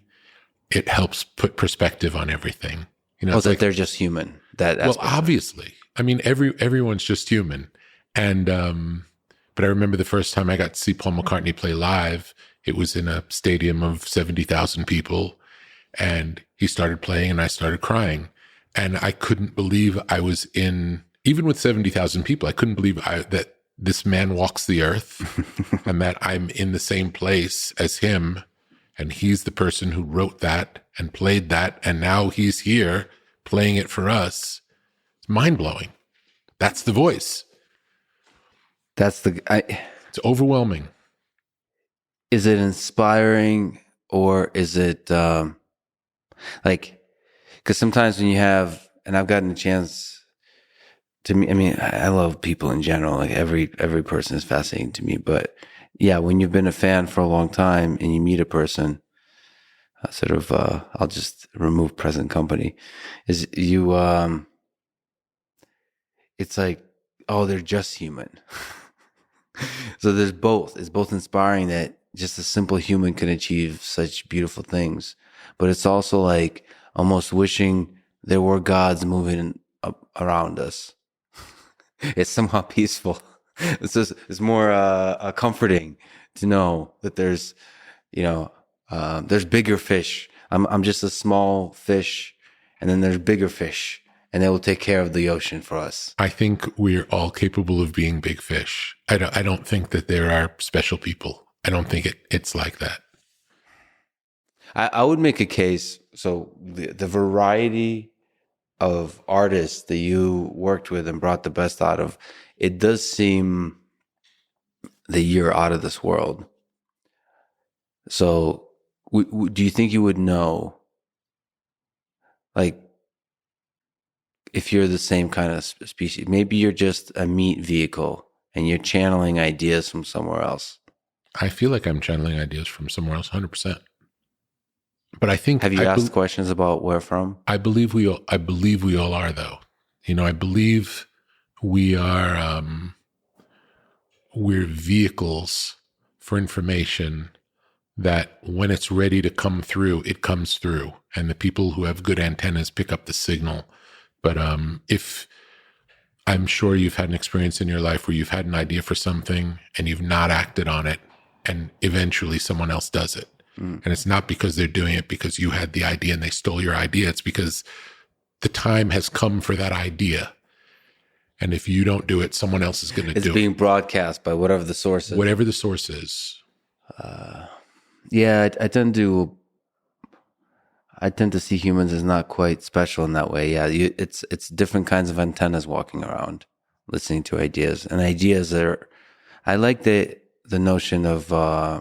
it helps put perspective on everything. You know, That like, they're just human. Well, obviously. I mean, everyone's just human. And, but I remember the first time I got to see Paul McCartney play live, it was in a stadium of 70,000 people. And he started playing and I started crying. And I couldn't believe I was in, even with 70,000 people, I couldn't believe that this man walks the earth and that I'm in the same place as him. And he's the person who wrote that and played that. And now he's here playing it for us. It's mind-blowing. That's the voice. It's overwhelming. Is it inspiring or is it like, because sometimes when you have, and I've gotten a chance to me, I mean, I love people in general. Like every person is fascinating to me, but yeah, when you've been a fan for a long time and you meet a person, I'll just remove present company, is you, it's like, oh, they're just human. So there's both. It's both inspiring that just a simple human can achieve such beautiful things, but it's also like almost wishing there were gods moving around us. It's somehow peaceful. It's more comforting to know that there's, there's bigger fish. I'm just a small fish, and then there's bigger fish, and they will take care of the ocean for us. I think we're all capable of being big fish. I don't think that there are special people. I don't think it's like that. I would make a case. So the variety of artists that you worked with and brought the best out of, it does seem that you're out of this world. So do you think you would know, like, if you're the same kind of species? Maybe you're just a meat vehicle and you're channeling ideas from somewhere else. I feel like I'm channeling ideas from somewhere else, 100%. But I think, have you asked questions about where from? I believe we all are, though. I believe We are, we're vehicles for information that when it's ready to come through, it comes through. And the people who have good antennas pick up the signal. But if I'm sure you've had an experience in your life where you've had an idea for something and you've not acted on it, and eventually someone else does it. And it's not because they're doing it because you had the idea and they stole your idea. It's because the time has come for that idea. And if you don't do it, someone else is going to do It's it. being broadcast by whatever the source is. Whatever the source is. Yeah, I tend to see humans as not quite special in that way. Yeah, it's different kinds of antennas walking around, listening to ideas, and ideas are. I like the notion of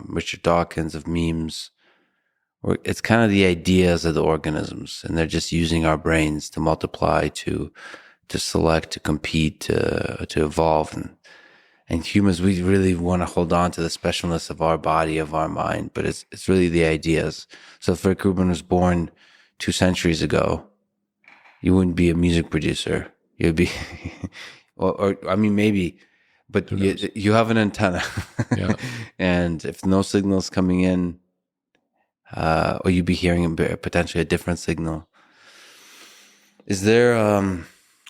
Richard Dawkins of memes, where it's kind of the ideas of the organisms, and they're just using our brains to multiply, to select, to compete, to evolve, and humans, we really want to hold on to the specialness of our body, of our mind, but it's really the ideas. So if Rick Rubin was born 2 centuries ago, you wouldn't be a music producer. You'd be, or I mean, maybe, but you have an antenna. Yeah. And if no signal's coming in, or you'd be hearing potentially a different signal. Is there,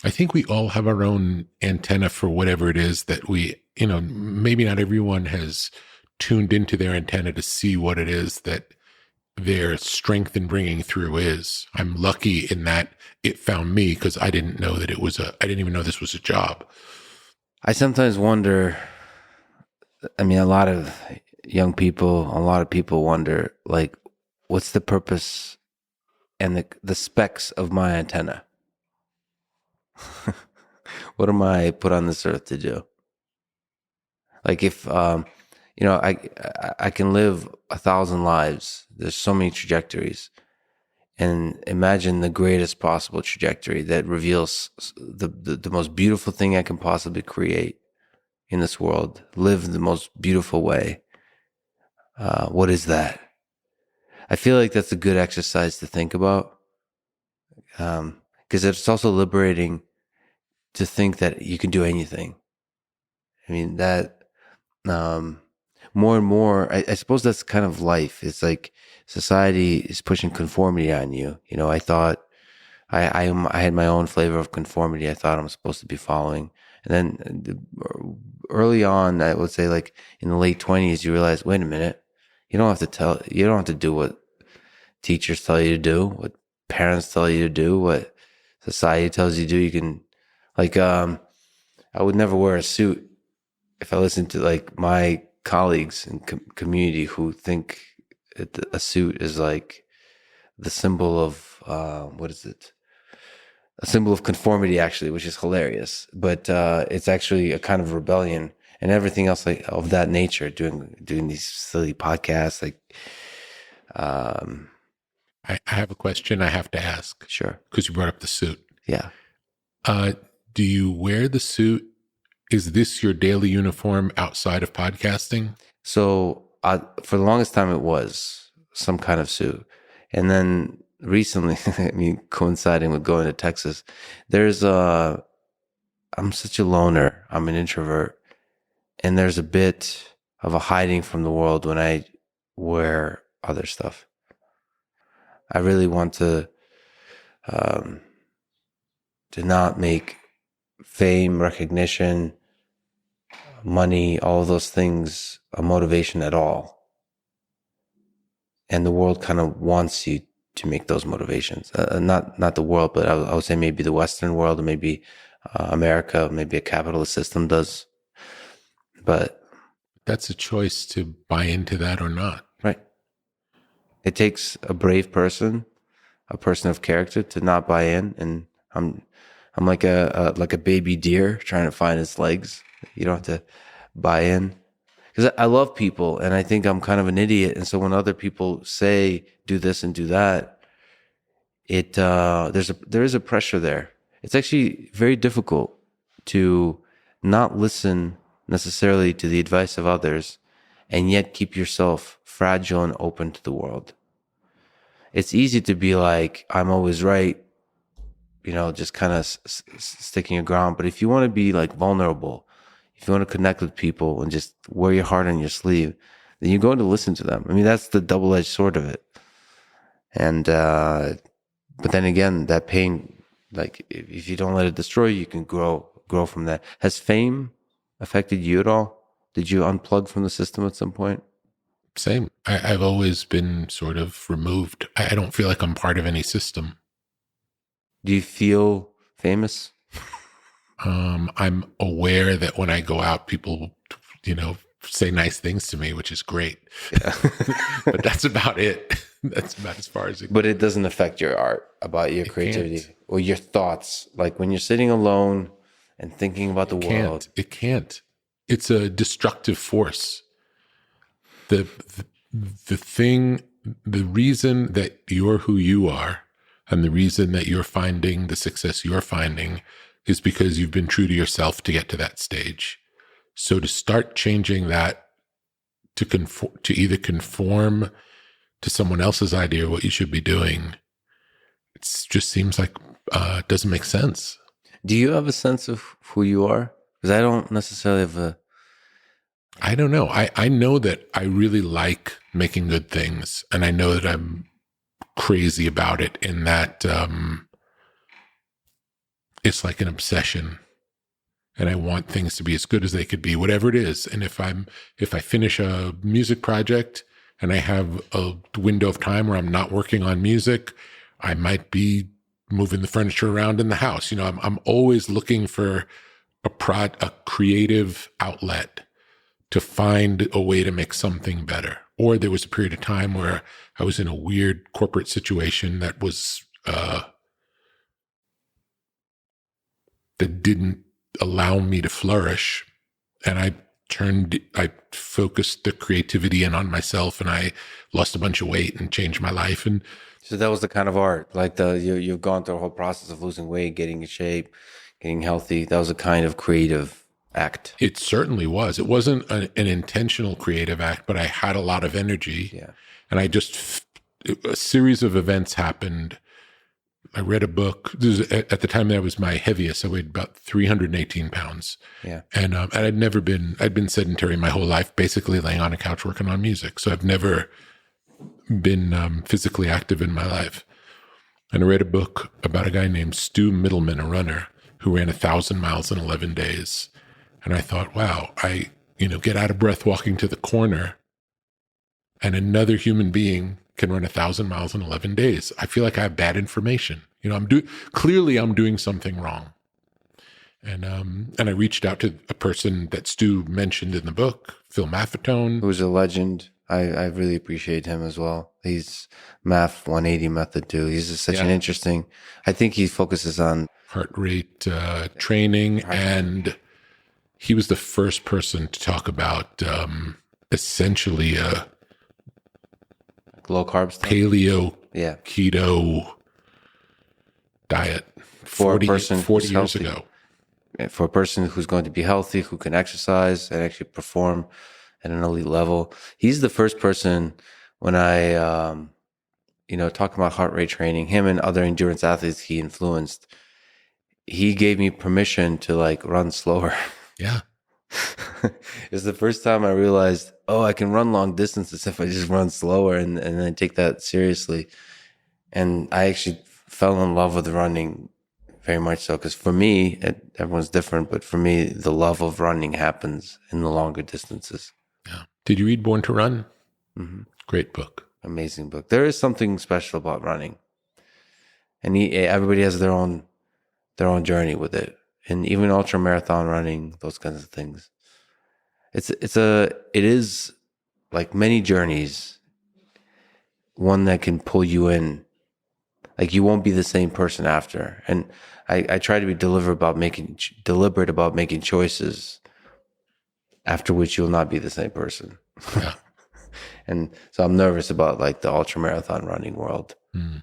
I think we all have our own antenna for whatever it is that we, maybe not everyone has tuned into their antenna to see what it is that their strength in bringing through is. I'm lucky in that it found me because I didn't know that I didn't even know this was a job. I sometimes wonder, I mean, a lot of people wonder, like, what's the purpose and the specs of my antenna? What am I put on this earth to do? Like if, I can live 1,000 lives. There's so many trajectories, and imagine the greatest possible trajectory that reveals the most beautiful thing I can possibly create in this world. Live the most beautiful way. What is that? I feel like that's a good exercise to think about. Because it's also liberating to think that you can do anything. I mean, that more and more, I suppose that's kind of life. It's like society is pushing conformity on you. I thought I had my own flavor of conformity I thought I'm supposed to be following. And then early on, I would say like in the late 20s, you realize, wait a minute, you don't have to do what teachers tell you to do, what parents tell you to do, what society tells you to do. You can, like, I would never wear a suit if I listened to like my colleagues in community who think a suit is like the symbol of, what is it? A symbol of conformity, actually, which is hilarious. But it's actually a kind of rebellion and everything else like of that nature. Doing these silly podcasts, like. I have a question I have to ask. Sure. Because you brought up the suit. Yeah. Do you wear the suit? Is this your daily uniform outside of podcasting? So for the longest time, it was some kind of suit. And then recently, I mean, coinciding with going to Texas, I'm such a loner. I'm an introvert. And there's a bit of a hiding from the world when I wear other stuff. I really want to not make fame, recognition, money, all of those things a motivation at all. And the world kind of wants you to make those motivations. Not the world, but I would say maybe the Western world, or maybe America, maybe a capitalist system does. But that's a choice to buy into that or not. Right. It takes a brave person, a person of character, to not buy in. And I'm like a baby deer trying to find its legs. You don't have to buy in, because I love people, and I think I'm kind of an idiot. And so when other people say do this and do that, there is a pressure there. It's actually very difficult to not listen necessarily to the advice of others, and yet keep yourself fragile and open to the world. It's easy to be like, I'm always right, just kind of sticking your ground. But if you want to be like vulnerable, if you want to connect with people and just wear your heart on your sleeve, then you're going to listen to them. I mean, that's the double-edged sword of it. And, but then again, that pain, like if you don't let it destroy you, you can grow from that. Has fame affected you at all? Did you unplug from the system at some point? Same. I've always been sort of removed. I don't feel like I'm part of any system. Do you feel famous? I'm aware that when I go out, people, say nice things to me, which is great. Yeah. But that's about it. That's about as far as it goes. But it doesn't affect your art, about your creativity or your thoughts. Like when you're sitting alone and thinking about the world. It can't. It's a destructive force. The reason that you're who you are and the reason that you're finding the success you're finding is because you've been true to yourself to get to that stage. So to start changing that to either conform to someone else's idea of what you should be doing, it just seems like it doesn't make sense. Do you have a sense of who you are? Because I don't necessarily have I don't know. I know that I really like making good things, and I know that I'm crazy about it in that it's like an obsession, and I want things to be as good as they could be, whatever it is. And if I finish a music project and I have a window of time where I'm not working on music, I might be moving the furniture around in the house. I'm always looking for a creative outlet to find a way to make something better. Or there was a period of time where I was in a weird corporate situation that was that didn't allow me to flourish, and I focused the creativity in on myself, and I lost a bunch of weight and changed my life. And so that was the kind of art, like you've gone through a whole process of losing weight, getting in shape, getting healthy. That was a kind of creative act. It certainly was. It wasn't an intentional creative act, but I had a lot of energy. Yeah. And a series of events happened. I read a book. This was at the time that I was my heaviest. I weighed about 318 pounds. Yeah. And I'd been sedentary my whole life, basically laying on a couch working on music. So I've never been physically active in my life. And I read a book about a guy named Stu Middleman, a runner, who ran 1,000 miles in 11 days. And I thought, wow, I get out of breath walking to the corner, and another human being can run 1,000 miles in 11 days. I feel like I have bad information. Clearly I'm doing something wrong. And I reached out to a person that Stu mentioned in the book, Phil Maffetone. Who's a legend. I really appreciate him as well. He's MAF 180 method too. He's just such an interesting, I think he focuses on heart rate training, and he was the first person to talk about essentially a low carb stuff. paleo keto diet For a person 40 who's years healthy. ago. For a person who's going to be healthy, who can exercise and actually perform at an elite level. He's the first person when I, talking about heart rate training, him and other endurance athletes he influenced, he gave me permission to run slower. Yeah. It's the first time I realized, I can run long distances if I just run slower and I take that seriously. And I actually fell in love with running very much so. Because for me, everyone's different, but for me, the love of running happens in the longer distances. Yeah. Did you read Born to Run? Mm-hmm. Great book. Amazing book. There is something special about running. And everybody has their own journey with it. And even ultra marathon running, those kinds of things. It is like many journeys, one that can pull you in. Like you won't be the same person after. And I try to be deliberate about making choices after which you'll not be the same person. Yeah. And so I'm nervous about the ultra marathon running world. Mm.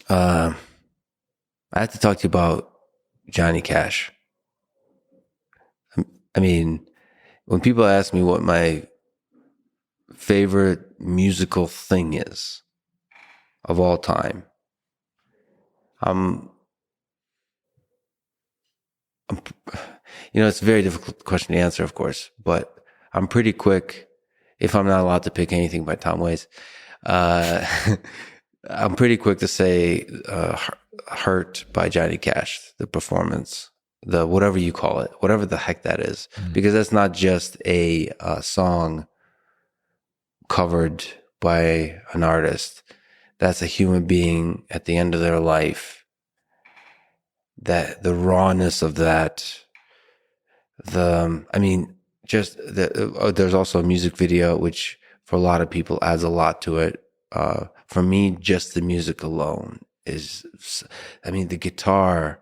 I have to talk to you about Johnny Cash. I mean, when people ask me what my favorite musical thing is of all time, I'm It's a very difficult question to answer, of course, but I'm pretty quick. If I'm not allowed to pick anything by Tom Waits, uh, I'm pretty quick to say "Hurt" by Johnny Cash, the performance, the whatever you call it, whatever the heck that is, because that's not just a song covered by an artist. That's a human being at the end of their life. That the rawness of that, there's also a music video, which for a lot of people adds a lot to it. For me, just the music alone is, the guitar,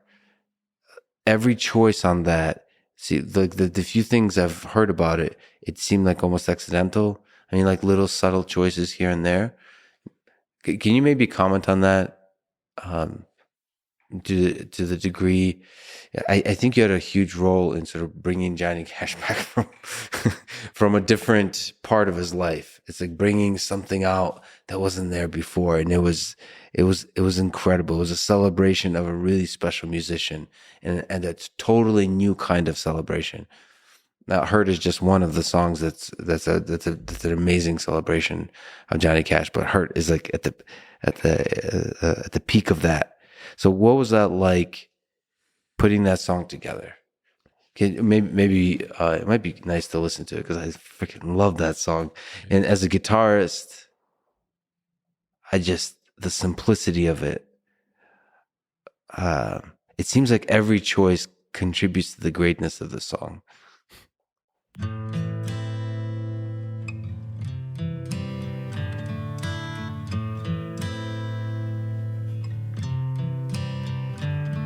every choice on that. See, the few things I've heard about it, it seemed like almost accidental. Like little subtle choices here and there. Can you maybe comment on that? To the degree, I think you had a huge role in sort of bringing Johnny Cash back from a different part of his life. It's like bringing something out that wasn't there before, and it was incredible. It was a celebration of a really special musician, and a totally new kind of celebration. Now, "Hurt" is just one of the songs that's an amazing celebration of Johnny Cash, but "Hurt" is like at the peak of that. So what was that like, putting that song together? Maybe it might be nice to listen to it, because I freaking love that song. And as a guitarist, the simplicity of it. It seems like every choice contributes to the greatness of the song.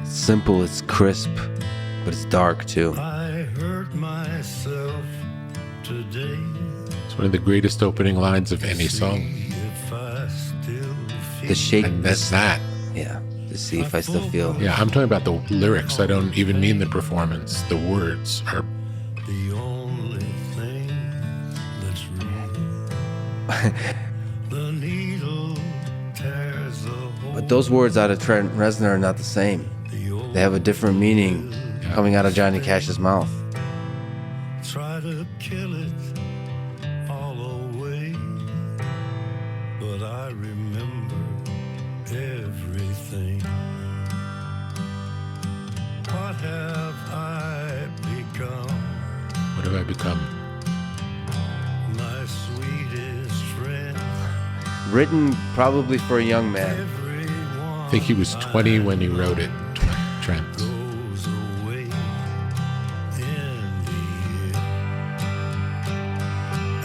Simple, it's crisp, but it's dark too. I hurt myself today. It's one of the greatest opening lines of any song. If I still feel The shake, And that's that. yeah. To see if I still feel. Yeah, I'm talking about the lyrics. I don't even mean the performance. The words are. the only thing that's real. The needle tears a hole. But those words out of Trent Reznor are not the same. They have a different meaning coming out of Johnny Cash's mouth. Try to kill it all away, but I remember everything. What have I become? What have I become? My sweetest friend. Written probably for a young man. Everyone I think he was 20 when he wrote it, Trent. goes away in the end,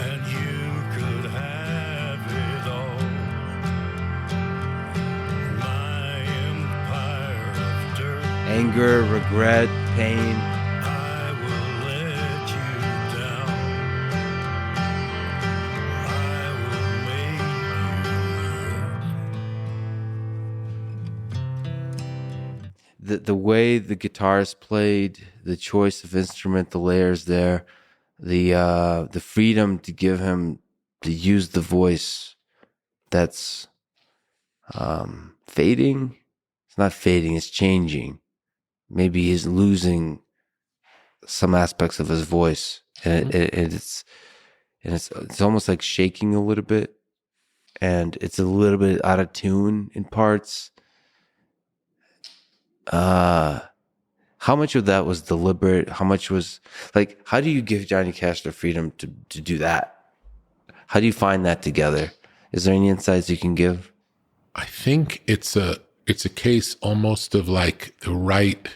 and you could have it all. My empire of dirt, Anger, regret, pain. I will let you down. I will make you hurt. The way the guitars played, the choice of instrument, the layers there, the freedom to give him to use the voice that's fading. It's not fading, it's changing. Maybe he's losing some aspects of his voice, and it's almost like shaking a little bit, and it's a little bit out of tune in parts. How much of that was deliberate? How much was like, how do you give Johnny Cash the freedom to do that? How do you find that together? Is there any insights you can give? I think it's a case almost of like the right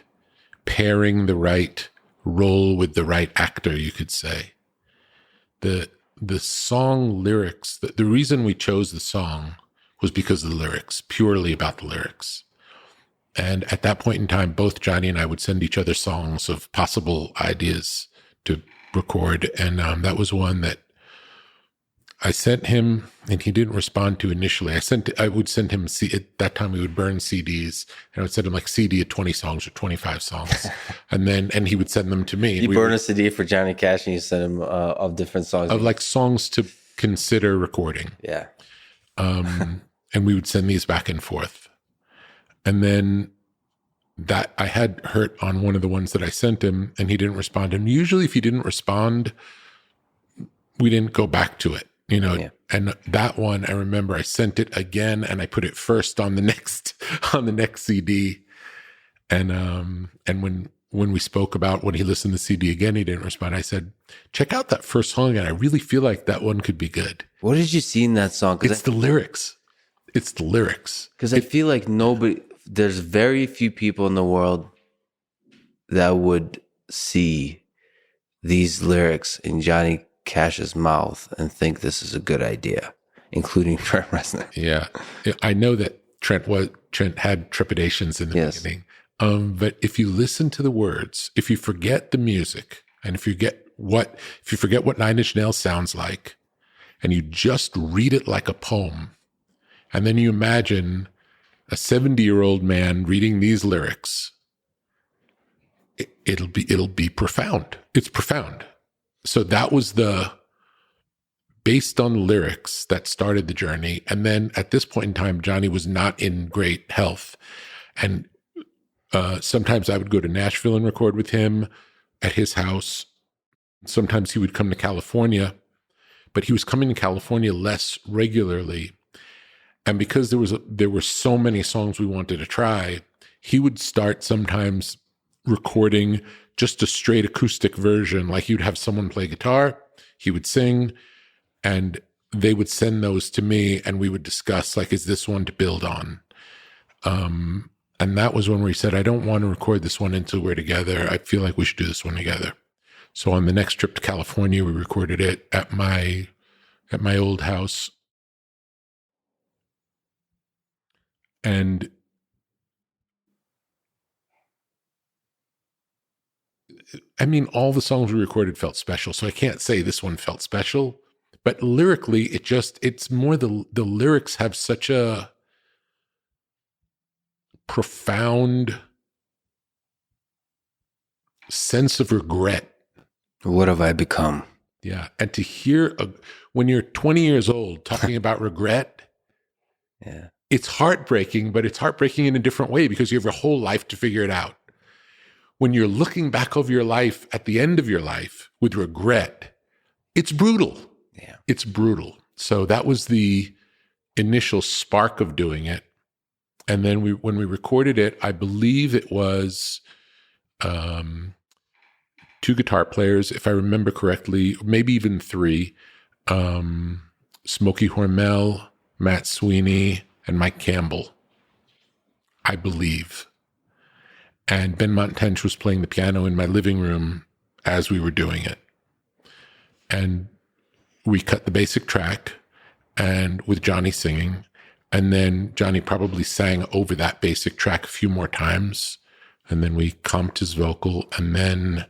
pairing, the right role with the right actor, you could say. The song lyrics, the reason we chose the song was because of the lyrics, purely about the lyrics. And at that point in time, both Johnny and I would send each other songs of possible ideas to record. And that was one that I sent him, and he didn't respond to initially. I would send him, at that time we would burn CDs, and I would send him like CD of 20 songs or 25 songs. and he would send them to me. You burn a CD for Johnny Cash and you send him of different songs. Of like songs to consider recording. Yeah. And we would send these back and forth. And then that I had hurt on one of the ones that I sent him, and he didn't respond. And usually if he didn't respond, we didn't go back to it, you know. Yeah. And that one, I remember I sent it again and I put it first on the next CD. And when we spoke about when he listened to the CD again, he didn't respond. I said, check out that first song, and I really feel like that one could be good. What did you see in that song? It's the lyrics. It's the lyrics. Because I feel like there's very few people in the world that would see these lyrics in Johnny Cash's mouth and think this is a good idea, including Trent Reznor. Yeah. I know that Trent had trepidations in the beginning. But if you listen to the words, if you forget the music, and if you forget what Nine Inch Nails sounds like, and you just read it like a poem, and then you imagine a 70-year-old man reading these lyrics, it'll be profound. It's profound. So that was based on lyrics that started the journey. And then at this point in time, Johnny was not in great health. And sometimes I would go to Nashville and record with him at his house. Sometimes he would come to California, but he was coming to California less regularly. And because there were so many songs we wanted to try, he would start sometimes recording just a straight acoustic version. Like you'd have someone play guitar, he would sing, and they would send those to me, and we would discuss, like, is this one to build on? And that was when we said, I don't want to record this one until we're together. I feel like we should do this one together. So on the next trip to California, we recorded it at my old house. And I mean, all the songs we recorded felt special. So I can't say this one felt special, but lyrically, it's more the lyrics have such a profound sense of regret. What have I become? Yeah. And to hear when you're 20 years old talking about regret, Yeah. it's heartbreaking, but it's heartbreaking in a different way because you have your whole life to figure it out. When you're looking back over your life at the end of your life with regret, it's brutal. Yeah. It's brutal. So that was the initial spark of doing it. And then when we recorded it, I believe it was 2 guitar players, if I remember correctly, maybe even 3, Smokey Hormel, Matt Sweeney, and Mike Campbell, I believe. And Ben Montench was playing the piano in my living room as we were doing it. And we cut the basic track, and with Johnny singing, and then Johnny probably sang over that basic track a few more times, and then we comped his vocal, and then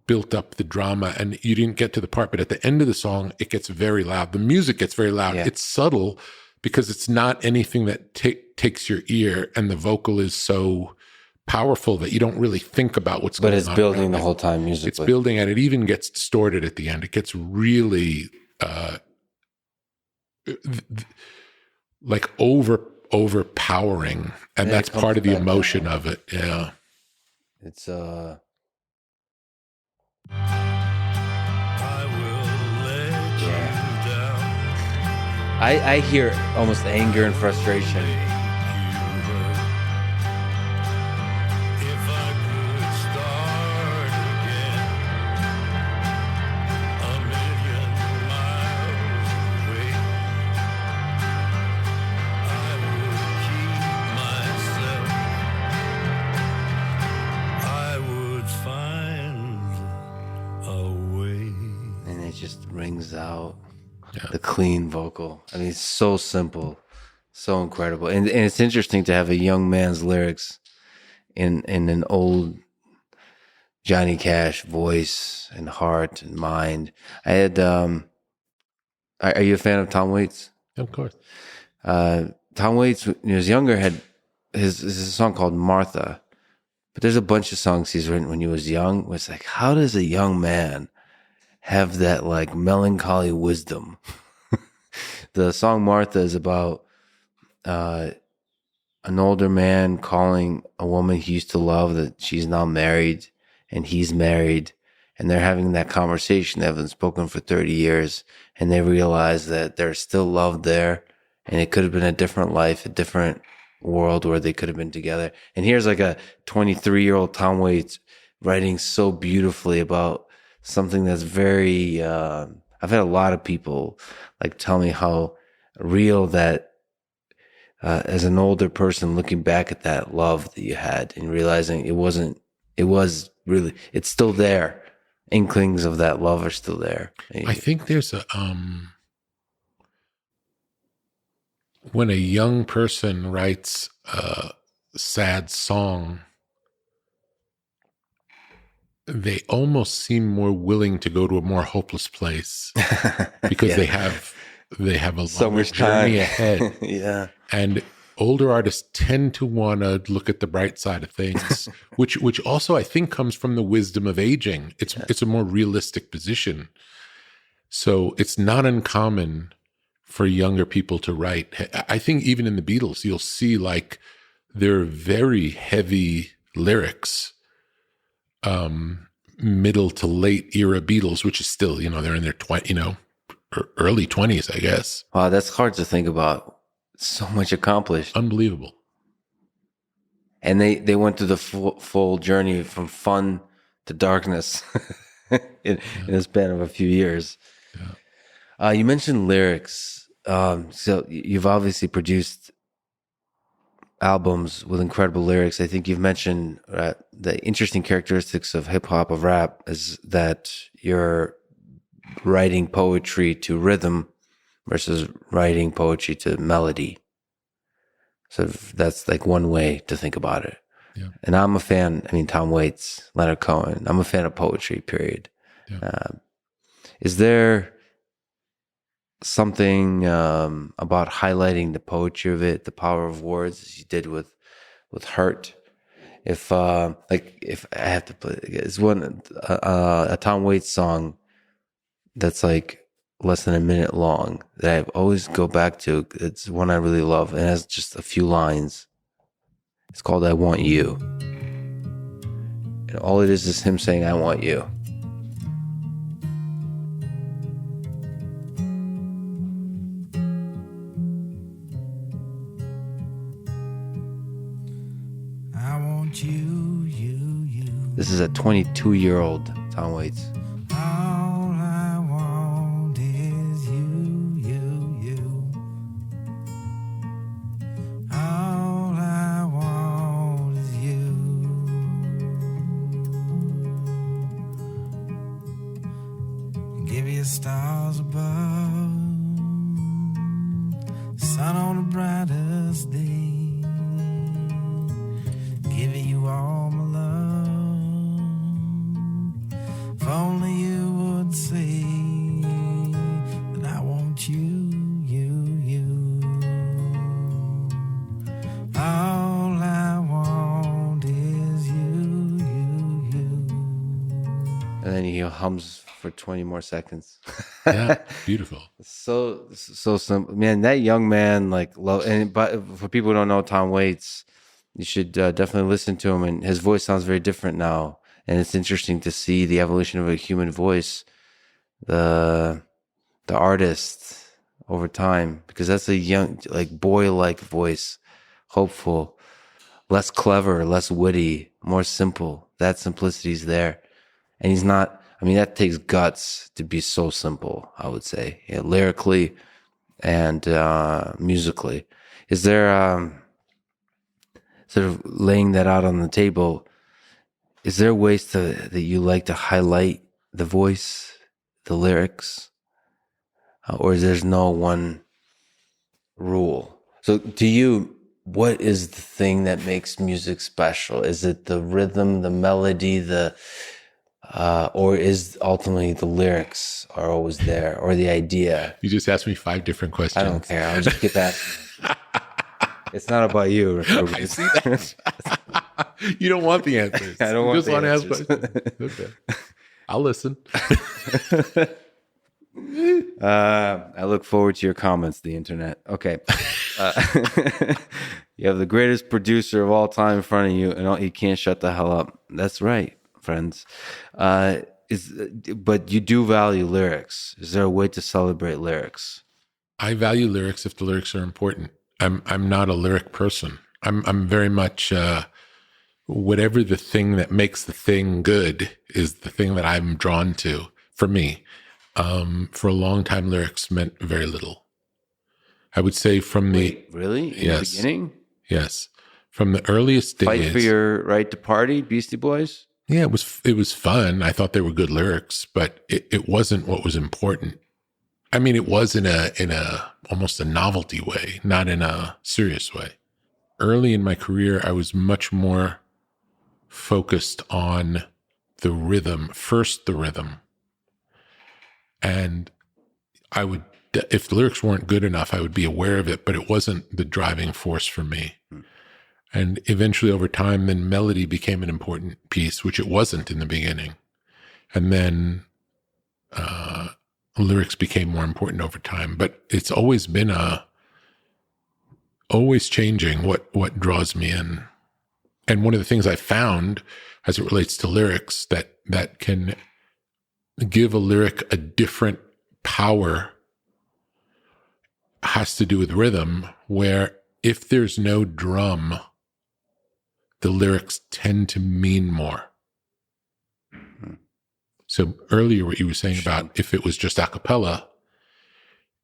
built up the drama. And you didn't get to the part, but at the end of the song, it gets very loud. The music gets very loud. Yeah. It's subtle because it's not anything that takes your ear, and the vocal is so powerful that you don't really think about what's going on. But it's building the whole time musically. It's building, and it even gets distorted at the end. It gets really like overpowering, and Yeah, that's it comes part of the back emotion down. of it. Yeah. It's I will let Yeah. you down. I hear almost anger and frustration. If I could start again, a million miles away, I would keep myself. I would find a way. And it just rings out Yeah. the clean vocal. I mean, it's so simple, so incredible. And it's interesting to have a young man's lyrics in an old Johnny Cash voice and heart and mind. I had, are you a fan of Tom Waits? Of course. Tom Waits, when he was younger, had his song called Martha. But there's a bunch of songs he's written when he was young where it's like, how does a young man have that like melancholy wisdom? The song Martha is about an older man calling a woman he used to love that she's now married and he's married, and they're having that conversation. They haven't spoken for 30 years, and they realize that there's still love there, and it could have been a different life, a different world where they could have been together. And here's like a 23-year-old Tom Waits writing so beautifully about something that's very, I've had a lot of people like tell me how real that, as an older person looking back at that love that you had and realizing it was really, it's still there. Inklings of that love are still there. I think there's a, when a young person writes a sad song, they almost seem more willing to go to a more hopeless place because Yeah. they have a So longer much time journey ahead. Yeah. And older artists tend to want to look at the bright side of things, which also I think comes from the wisdom of aging. It's a more realistic position. So it's not uncommon for younger people to write. I think even in the Beatles, you'll see like they're very heavy lyrics, middle to late era Beatles, which is still, they're in their early 20s, I guess. Wow, that's hard to think about. So much accomplished. Unbelievable. And they went through the full journey from fun to darkness in a span of a few years. Yeah. You mentioned lyrics. So you've obviously produced albums with incredible lyrics. I think you've mentioned the interesting characteristics of hip hop, of rap, is that you're writing poetry to rhythm versus writing poetry to melody. So that's like one way to think about it. Yeah. And I'm a fan, Tom Waits, Leonard Cohen, I'm a fan of poetry, period. Yeah. Is there something about highlighting the poetry of it, the power of words, as you did with Hurt? If I have to play, it's one a Tom Waits song that's like less than a minute long that I always go back to. It's one I really love, and it has just a few lines. It's called "I Want You," and all it is him saying, "I want you." I want you, you. This is a 22-year-old Tom Waits. All I want is you, you. All I want is you. Give you stars above, sun on the brightest day. Giving you all my love. If only you would say that I want you, you. All I want is you. And then he hums for 20 more seconds. Yeah. Beautiful. So simple, man. That young man, but for people who don't know Tom Waits, you should definitely listen to him. And his voice sounds very different now, and it's interesting to see the evolution of a human voice, the artist over time, because that's a young, boy-like voice, hopeful, less clever, less witty, more simple. That simplicity's there, and he's not. That takes guts to be so simple, I would say, lyrically and musically. Is there, sort of laying that out on the table, is there ways that you like to highlight the voice, the lyrics, or is there no one rule? So to you, what is the thing that makes music special? Is it the rhythm, the melody, or is ultimately the lyrics are always there, or the idea? You just asked me 5 different questions. I don't care. I'll just keep asking. It's not about you, Rubin. I see that. You don't want the answers. I don't You want just the want to answers. ask questions. Okay. I'll listen. I look forward to your comments, the internet. Okay. You have the greatest producer of all time in front of you, and you can't shut the hell up. That's right, friends. But you do value lyrics. Is there a way to celebrate lyrics? I value lyrics if the lyrics are important. I'm not a lyric person. I'm very much whatever the thing that makes the thing good is the thing that I'm drawn to. For me, for a long time, lyrics meant very little. I would say from the Really? In Yes. the beginning? yes, from the earliest days. Fight for your right to party, Beastie Boys? Yeah, it was fun. I thought they were good lyrics, but it wasn't what was important. I mean, it was in a almost a novelty way, not in a serious way. Early in my career, I was much more focused on the rhythm, first the rhythm. And I would, if the lyrics weren't good enough, I would be aware of it, but it wasn't the driving force for me. And eventually over time, then melody became an important piece, which it wasn't in the beginning. And then lyrics became more important over time. But it's always been always changing what draws me in. And one of the things I found as it relates to lyrics that can give a lyric a different power has to do with rhythm, where if there's no drum, the lyrics tend to mean more. So earlier what you were saying about if it was just a cappella,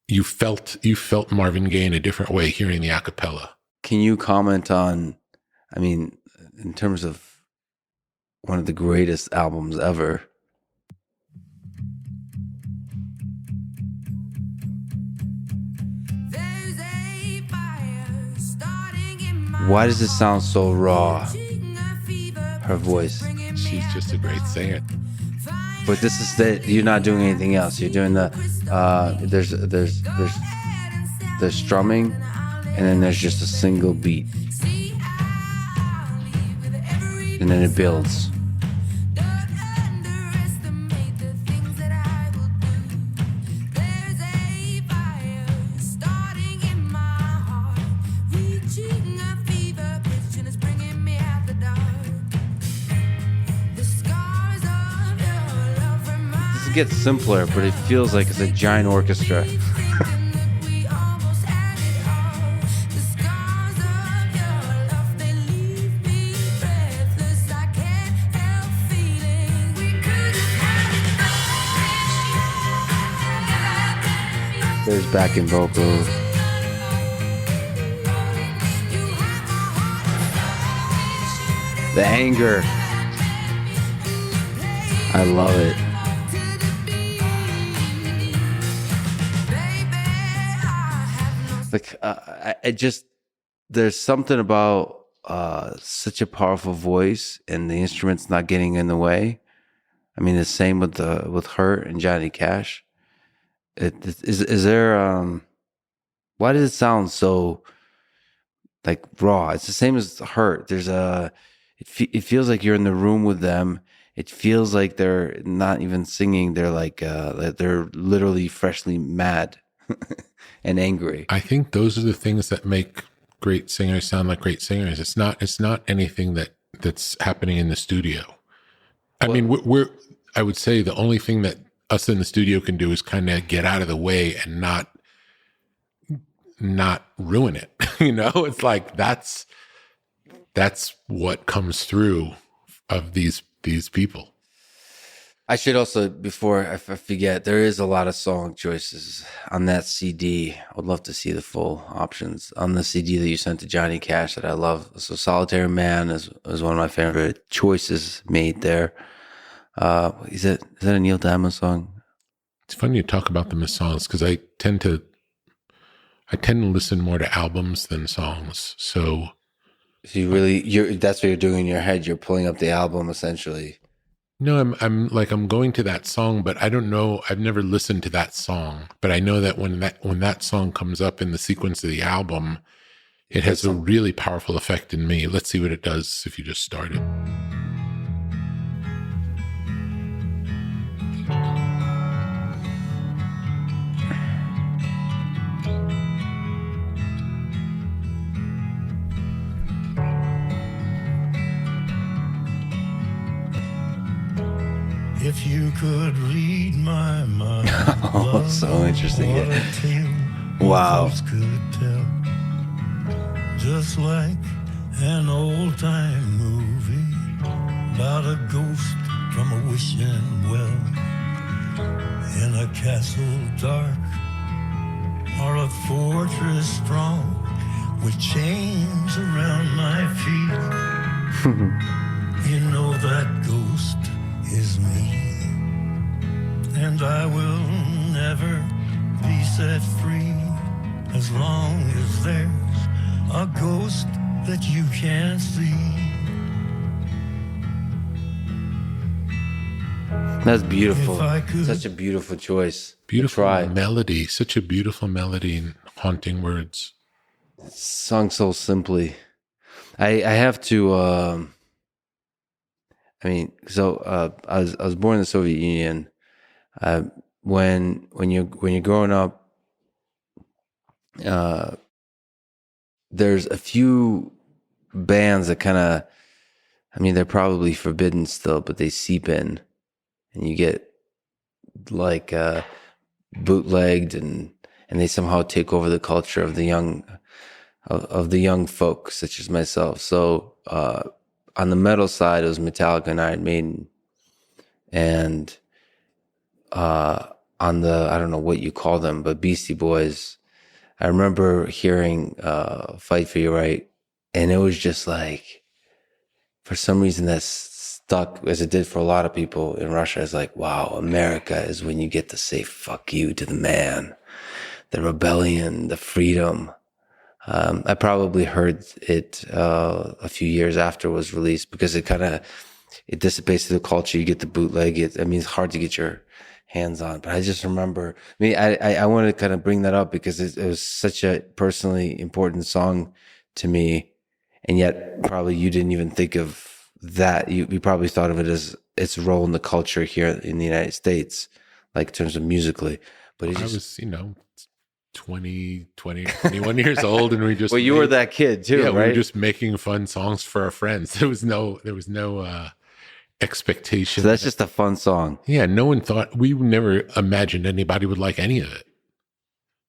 you felt Marvin Gaye in a different way hearing the a cappella. Can you comment on, I mean, in terms of one of the greatest albums ever? There's a fire starting in my Why does it sound so raw, fever. her voice? She's just a great singer. But this is that you're not doing anything else. You're doing the there's strumming, and then there's just a single beat, and then it builds. It gets simpler, but it feels like it's a giant orchestra. There's backing vocals. The anger. I love it. Like I just, there's something about such a powerful voice and the instruments not getting in the way. I mean, the same with her and Johnny Cash. Is there why does it sound so like raw? It's the same as Hurt. There's it feels like you're in the room with them. It feels like they're not even singing. They're like they're literally freshly mad and angry. I think those are the things that make great singers sound like great singers. It's not anything that's happening in the studio. I mean, I would say the only thing that us in the studio can do is kind of get out of the way and not ruin it. You know, it's like that's what comes through of these people. I should also, before I forget, there is a lot of song choices on that CD. I would love to see the full options on the CD that you sent to Johnny Cash that I love. So Solitary Man is one of my favorite choices made there. Is that a Neil Diamond song? It's funny you talk about them as songs because I tend to listen more to albums than songs. So that's what you're doing in your head. You're pulling up the album essentially. No, I'm going to that song, but I don't know. I've never listened to that song, but I know that when that song comes up in the sequence of the album, it has a really powerful effect in me. Let's see what it does if you just start it. If you could read my mind. Oh, so interesting. What a Yeah. tale Wow. others could tell. Just like an old time movie about a ghost from a wishing well in a castle dark or a fortress strong with chains around my feet. You know that ghost is me, and I will never be set free as long as there's a ghost that you can't see. That's beautiful. If I could- Such a beautiful choice. Beautiful Try. melody, such a beautiful melody and haunting words. Sung so simply. I have to. I was born in the Soviet Union. When you're growing up, there's a few bands that kind of, they're probably forbidden still, but they seep in, and you get like bootlegged, and they somehow take over the culture of the young folks, such as myself. So on the metal side, it was Metallica and Iron Maiden, and on the, I don't know what you call them, but Beastie Boys. I remember hearing "Fight for Your Right," and it was just like, for some reason, that stuck, as it did for a lot of people in Russia. It's like, wow, America is when you get to say "fuck you" to the man, the rebellion, the freedom. I probably heard it a few years after it was released, because it dissipates the culture. You get the bootleg. It's hard to get your hands on. But I just remember, I want to kind of bring that up because it was such a personally important song to me, and yet probably you didn't even think of that. You probably thought of it as its role in the culture here in the United States, like in terms of musically. But it I just, was, 21 years old, and we just well, you were that kid too, yeah, right? we were just making fun songs for our friends. There was no expectation. So that's just a fun song. Yeah, no one thought, we never imagined anybody would like any of it.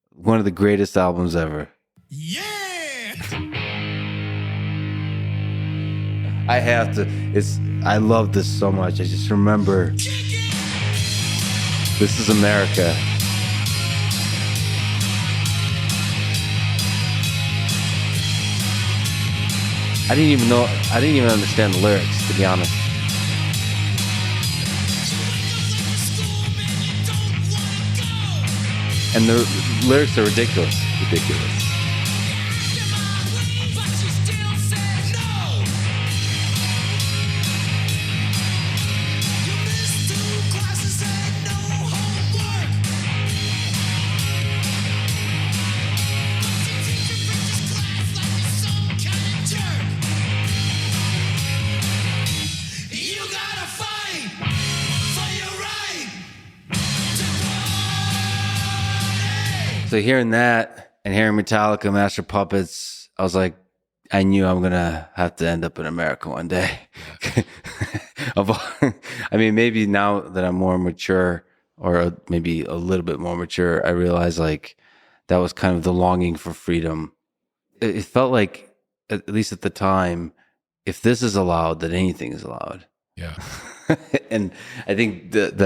One of the greatest albums ever. Yeah! I have to. I love this so much. I just remember, this is America. I didn't even understand the lyrics, to be honest. And the lyrics are ridiculous. So hearing that and hearing Metallica, Master Puppets, I was like, I knew I'm gonna have to end up in America one day. Maybe now that I'm more mature, or maybe a little bit more mature, I realize like that was kind of the longing for freedom. It felt like, at least at the time, if this is allowed, then anything is allowed. Yeah. And I think that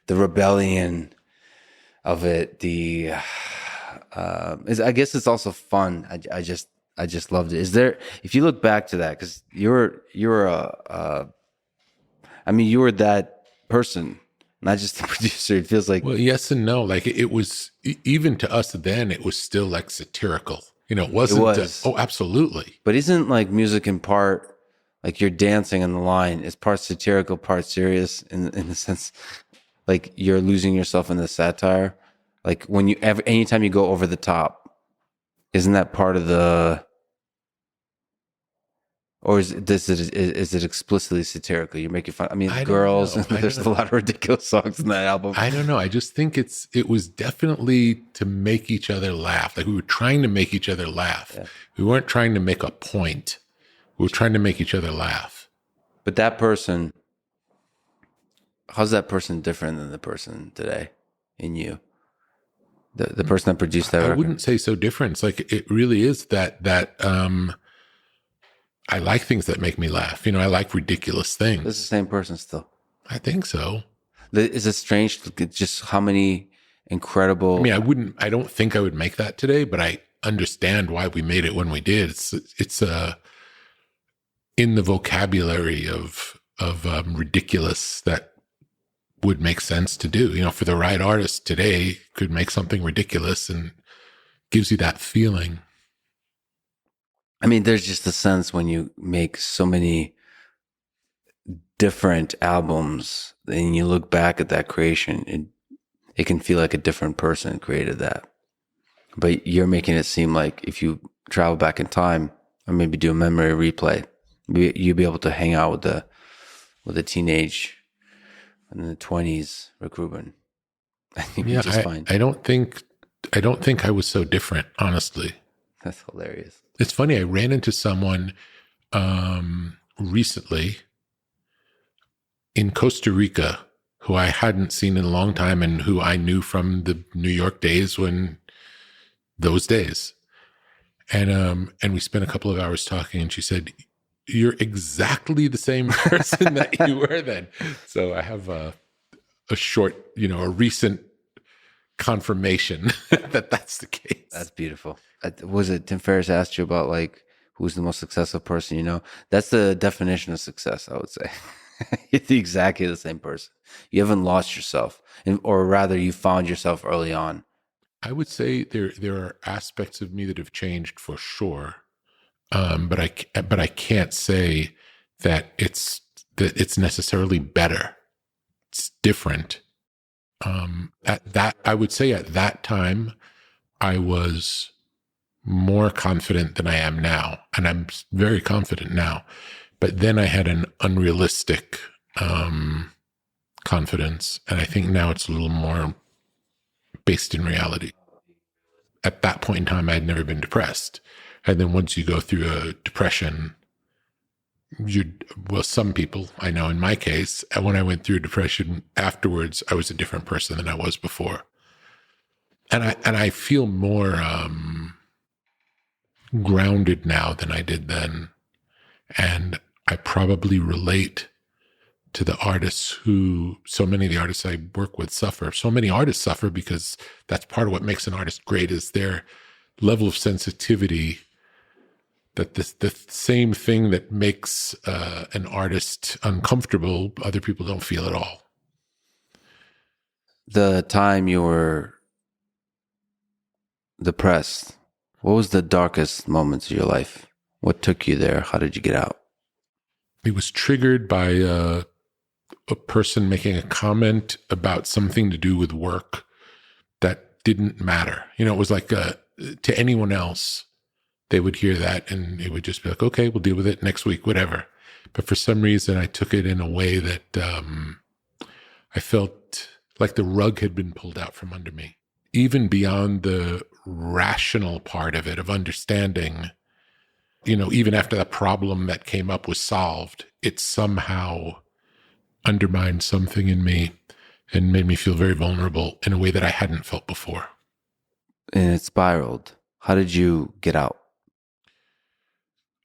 the rebellion of it, I guess it's also fun. I just loved it. If you look back to that, because you were that person, not just the producer. It feels like, Well, yes and no. Like it was, even to us then, it was still like satirical. It wasn't. It was. Oh, absolutely. but isn't like music in part, like you're dancing on the line, it's part satirical, part serious, in the sense, like you're losing yourself in the satire. Like anytime you go over the top, isn't that part of the, or is it explicitly satirical? You're making fun. I don't girls. know. There's a lot of ridiculous songs in that album. I don't know. I just think it was definitely to make each other laugh. Like we were trying to make each other laugh. Yeah. We weren't trying to make a point. We were trying to make each other laugh. But that person how's that person different than the person today in you? The person that produced that I record? wouldn't say so different. It's like it really is that I like things that make me laugh. I like ridiculous It's things. the same person still. I think so. Is it strange just how many incredible... I mean, I don't think I would make that today, but I understand why we made it when we did. It's in the vocabulary of ridiculous that would make sense to do. For the right artist today could make something ridiculous and gives you that feeling. I mean, there's just a sense when you make so many different albums and you look back at that creation, it can feel like a different person created that. But you're making it seem like if you travel back in time or maybe do a memory replay, you'd be able to hang out with a teenage in the 20s Rick Rubin. I think you're just fine. I don't think I was so different, honestly. That's hilarious. It's funny. I ran into someone recently in Costa Rica who I hadn't seen in a long time and who I knew from the New York days those days. And we spent a couple of hours talking, and she said, "You're exactly the same person that you were then." So I have a short, a recent confirmation that that's the case. That's beautiful. Was it Tim Ferriss asked you about like who's the most successful person you know? That's the definition of success, I would say. You're exactly the same person. You haven't lost yourself, or rather, you found yourself early on. I would say there are aspects of me that have changed for sure, but I can't say that it's necessarily better. It's different. I would say at that time, I was more confident than I am now, and I'm very confident now. But then I had an unrealistic confidence, and I think now it's a little more based in reality. At that point in time, I had never been depressed. And then once you go through a depression, some people, I know in my case, when I went through depression afterwards, I was a different person than I was before. And I feel more grounded now than I did then. And I probably relate to the artists so many of the artists I work with suffer. So many artists suffer because that's part of what makes an artist great is their level of sensitivity, that the same thing that makes an artist uncomfortable, other people don't feel at all. The time you were depressed, what was the darkest moments of your life? What took you there? How did you get out? It was triggered by a person making a comment about something to do with work that didn't matter. It was like to anyone else, they would hear that and it would just be like, okay, we'll deal with it next week, whatever. But for some reason, I took it in a way that I felt like the rug had been pulled out from under me. Even beyond the rational part of it, of understanding, even after the problem that came up was solved, it somehow undermined something in me and made me feel very vulnerable in a way that I hadn't felt before. And it spiraled. How did you get out?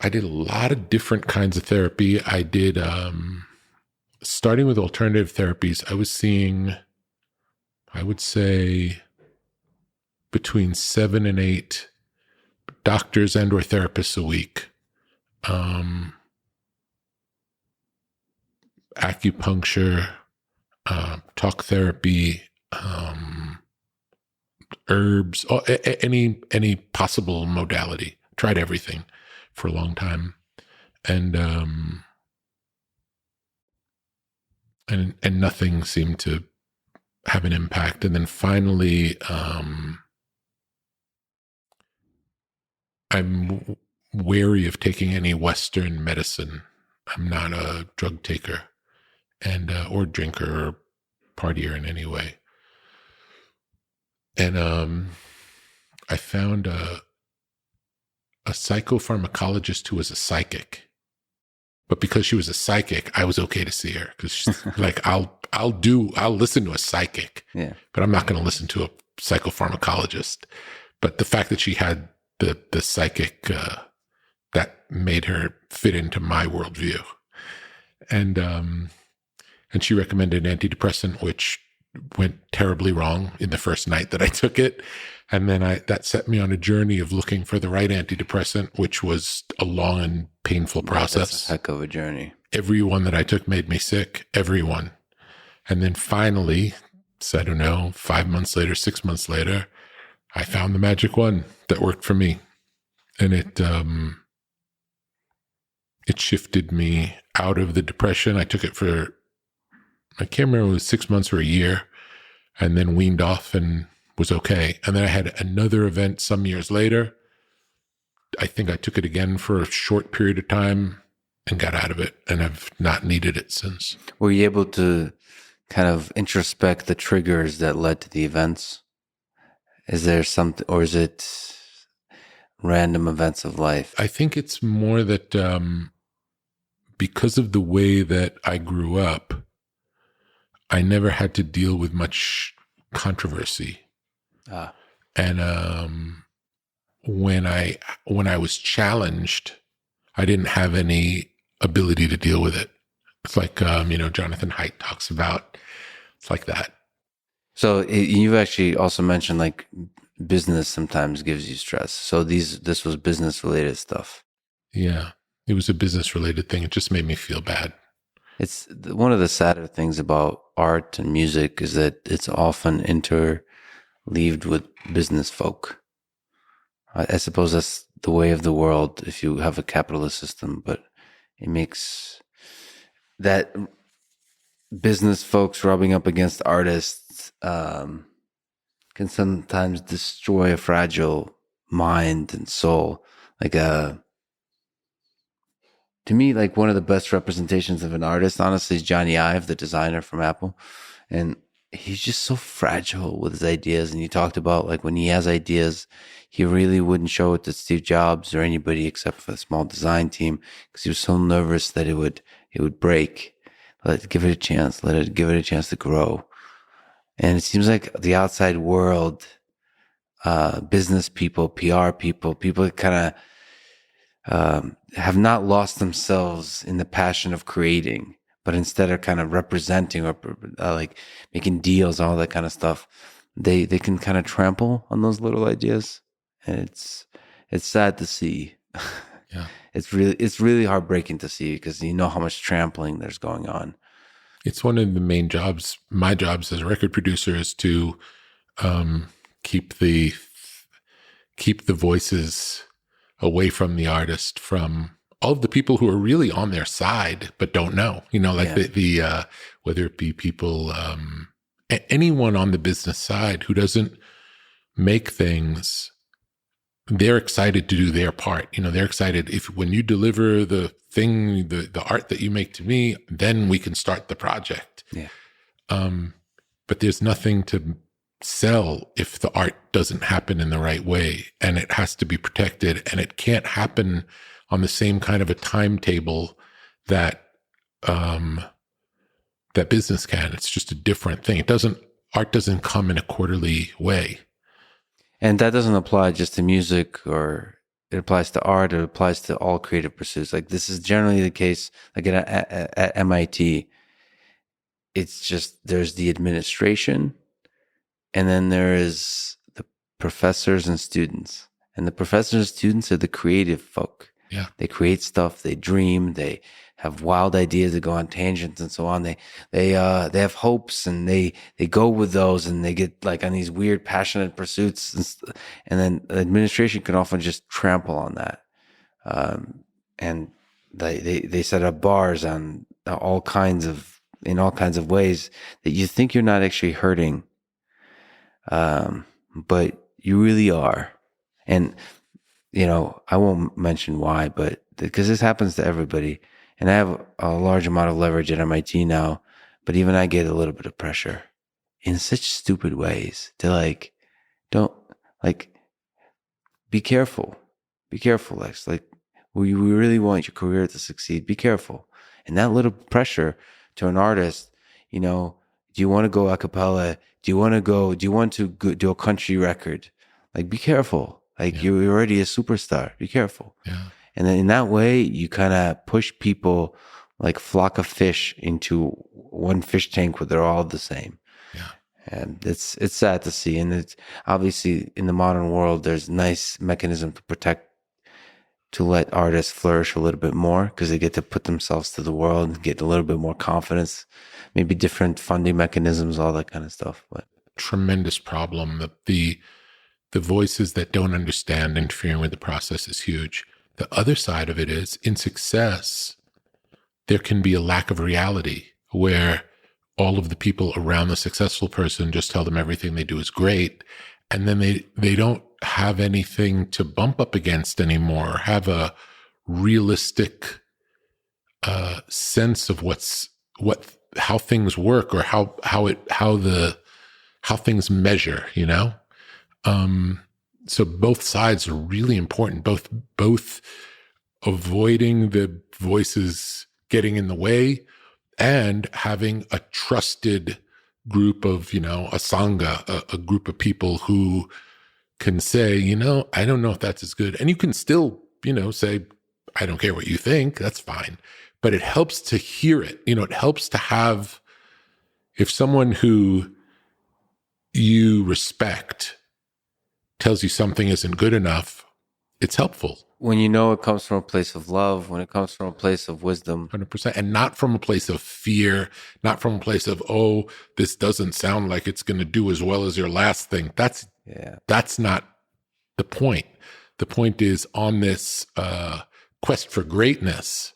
I did a lot of different kinds of therapy. I did, starting with alternative therapies, I was seeing, I would say, between 7 and 8 doctors and or therapists a week. Acupuncture, talk therapy, herbs, any possible modality. Tried everything for a long time, and nothing seemed to have an impact. And then finally, I'm wary of taking any Western medicine. I'm not a drug taker and or drinker or partier in any way. And I found a psychopharmacologist who was a psychic. But because she was a psychic, I was okay to see her because she's like, I'll listen to a psychic, Yeah. but I'm not going to listen to a psychopharmacologist. But the fact that she had the psychic, that made her fit into my worldview. And she recommended an antidepressant, which went terribly wrong in the first night that I took it. And then that set me on a journey of looking for the right antidepressant, which was a long and painful process. That's a heck of a journey. Every one that I took made me sick, every one. And then finally, so I don't know, 5 months later, 6 months later, I found the magic one that worked for me. And it shifted me out of the depression. I took it for, I can't remember, it was 6 months or a year, and then weaned off and was okay. And then I had another event some years later. I think I took it again for a short period of time and got out of it, and I've not needed it since. Were you able to kind of introspect the triggers that led to the events? Is there something, or is it random events of life? I think it's more that because of the way that I grew up, I never had to deal with much controversy. And when I was challenged, I didn't have any ability to deal with it. It's like Jonathan Haidt talks about. It's like that. So you've actually also mentioned like business sometimes gives you stress. So this was business related stuff. Yeah, it was a business related thing. It just made me feel bad. It's one of the sadder things about art and music is that it's often interleaved with business folk. I suppose that's the way of the world if you have a capitalist system, but it makes that business folks rubbing up against artists can sometimes destroy a fragile mind and soul. To me, like one of the best representations of an artist, honestly, is Johnny Ive, the designer from Apple. And he's just so fragile with his ideas. And you talked about like when he has ideas, he really wouldn't show it to Steve Jobs or anybody except for the small design team because he was so nervous that it would break. Give it a chance. Give it a chance to grow. And it seems like the outside world, business people, PR people that kind of have not lost themselves in the passion of creating, but instead are kind of representing or like making deals, all that kind of stuff. They can kind of trample on those little ideas, and it's sad to see. Yeah, it's really heartbreaking to see because you know how much trampling there's going on. It's one of the main jobs. My jobs as a record producer is to keep the voices away from the artist, from all of the people who are really on their side but don't know. The whether it be people, anyone on the business side who doesn't make things. They're excited to do their part. They're excited when you deliver the thing, the art that you make to me, then we can start the project. Yeah. But there's nothing to sell if the art doesn't happen in the right way, and it has to be protected, and it can't happen on the same kind of a timetable that business can. It's just a different thing. Art doesn't come in a quarterly way. And that doesn't apply just to music, or it applies to art. It applies to all creative pursuits. Like this is generally the case. Like at MIT, it's just there's the administration, and then there is the professors and students. And the professors and students are the creative folk. Yeah, they create stuff. They dream. They have wild ideas. They go on tangents and so on. They have hopes, and they go with those, and they get like on these weird passionate pursuits, and then the administration can often just trample on that, and they set up bars on in all kinds of ways that you think you're not actually hurting, but you really are. And I won't mention why, but because this happens to everybody. And I have a large amount of leverage at MIT now, but even I get a little bit of pressure in such stupid ways to be careful, Lex. Like we really want your career to succeed. Be careful. And that little pressure to an artist, you know, do you want to go a cappella? Do you want to do a country record? Like, be careful. Like, you're already a superstar. Be careful. Yeah. And then in that way, you kind of push people like flock of fish into one fish tank where they're all the same. Yeah. And it's sad to see. And it's obviously in the modern world, there's nice mechanism to let artists flourish a little bit more because they get to put themselves to the world and get a little bit more confidence, maybe different funding mechanisms, all that kind of stuff. But Tremendous problem. The voices that don't understand interfering with the process is huge. The other side of it is, in success, there can be a lack of reality where all of the people around the successful person just tell them everything they do is great. And then they don't have anything to bump up against anymore, or have a realistic sense of how things work, or how things measure, you know? So both sides are really important, both avoiding the voices getting in the way and having a trusted group of, you know, a sangha, a group of people who can say, you know, I don't know if that's as good. And you can still, you know, say, I don't care what you think, that's fine. But it helps to hear it. You know, it helps to have, if someone who you respect tells you something isn't good enough, it's helpful. when you know it comes from a place of love, when it comes from a place of wisdom. 100%. And not from a place of fear, not from a place of, oh, this doesn't sound like it's going to do as well as your last thing. That's not the point. The point is, on this quest for greatness,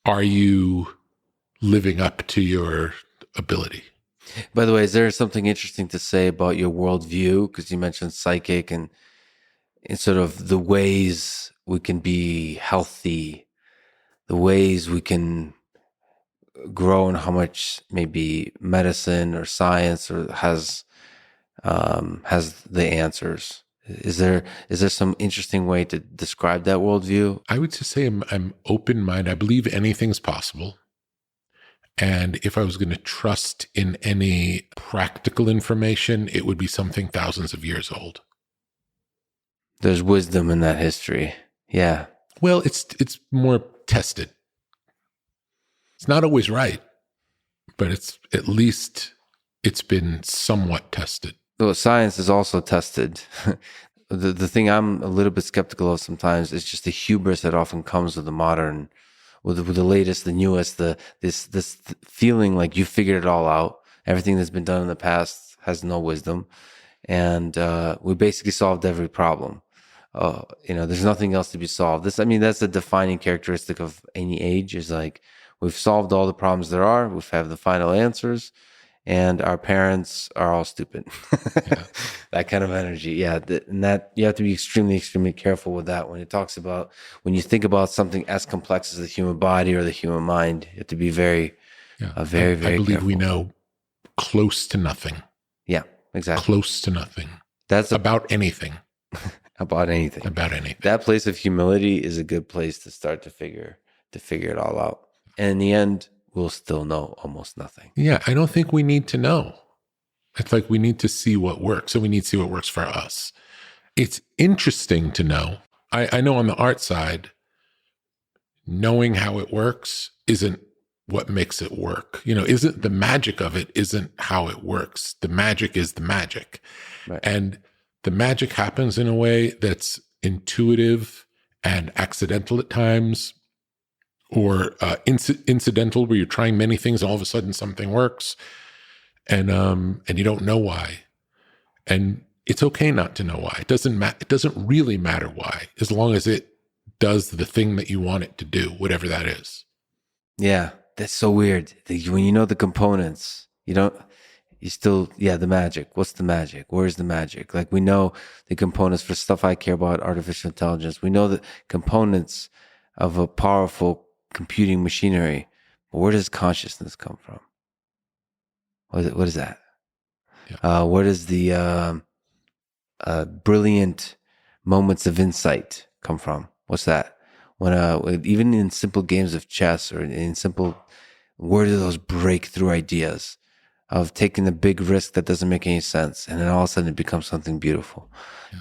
are you living up to your ability? By the way, is there something interesting to say about your worldview? Because you mentioned psychic and sort of the ways we can be healthy, the ways we can grow, and how much maybe medicine or science or has the answers. Is there some interesting way to describe that worldview? I would just say I'm open-minded. I believe anything's possible. And if I was going to trust in any practical information, it would be something thousands of years old. There's wisdom in that history. Yeah. Well, it's more tested. It's not always right, but at least it's been somewhat tested. Well, science is also tested. The thing I'm a little bit skeptical of sometimes is just the hubris that often comes with the modern, with the latest, the newest, this feeling like you figured it all out. Everything that's been done in the past has no wisdom, and we basically solved every problem. There's nothing else to be solved. That's a defining characteristic of any age. Is like we've solved all the problems there are. We have the final answers. And our parents are all stupid. Yeah. That kind of energy. Yeah. And that you have to be extremely, extremely careful with that. When you think about something as complex as the human body or the human mind, you have to be very very I believe careful. we know close to nothing. Yeah, exactly. Close to nothing. That's about anything. About anything. About anything. That place of humility is a good place to start to figure it all out. And in the end, we'll still know almost nothing. Yeah, I don't think we need to know. It's like we need to see what works, and we need to see what works for us. It's interesting to know. I know on the art side, knowing how it works isn't what makes it work. Isn't the magic of it isn't how it works. The magic is the magic. Right. And the magic happens in a way that's intuitive and accidental at times, or incidental, where you're trying many things and all of a sudden something works, and you don't know why. And it's okay not to know why. It doesn't really matter why, as long as it does the thing that you want it to do, whatever that is. Yeah, that's so weird. When you know the components, the magic. What's the magic? Where's the magic? Like, we know the components for stuff I care about, artificial intelligence. We know the components of a powerful computing machinery, but where does consciousness come from? What is that? Yeah. Where does the brilliant moments of insight come from? What's that? when even in simple games of chess or in simple, where do those breakthrough ideas of taking the big risk that doesn't make any sense, and then all of a sudden it becomes something beautiful.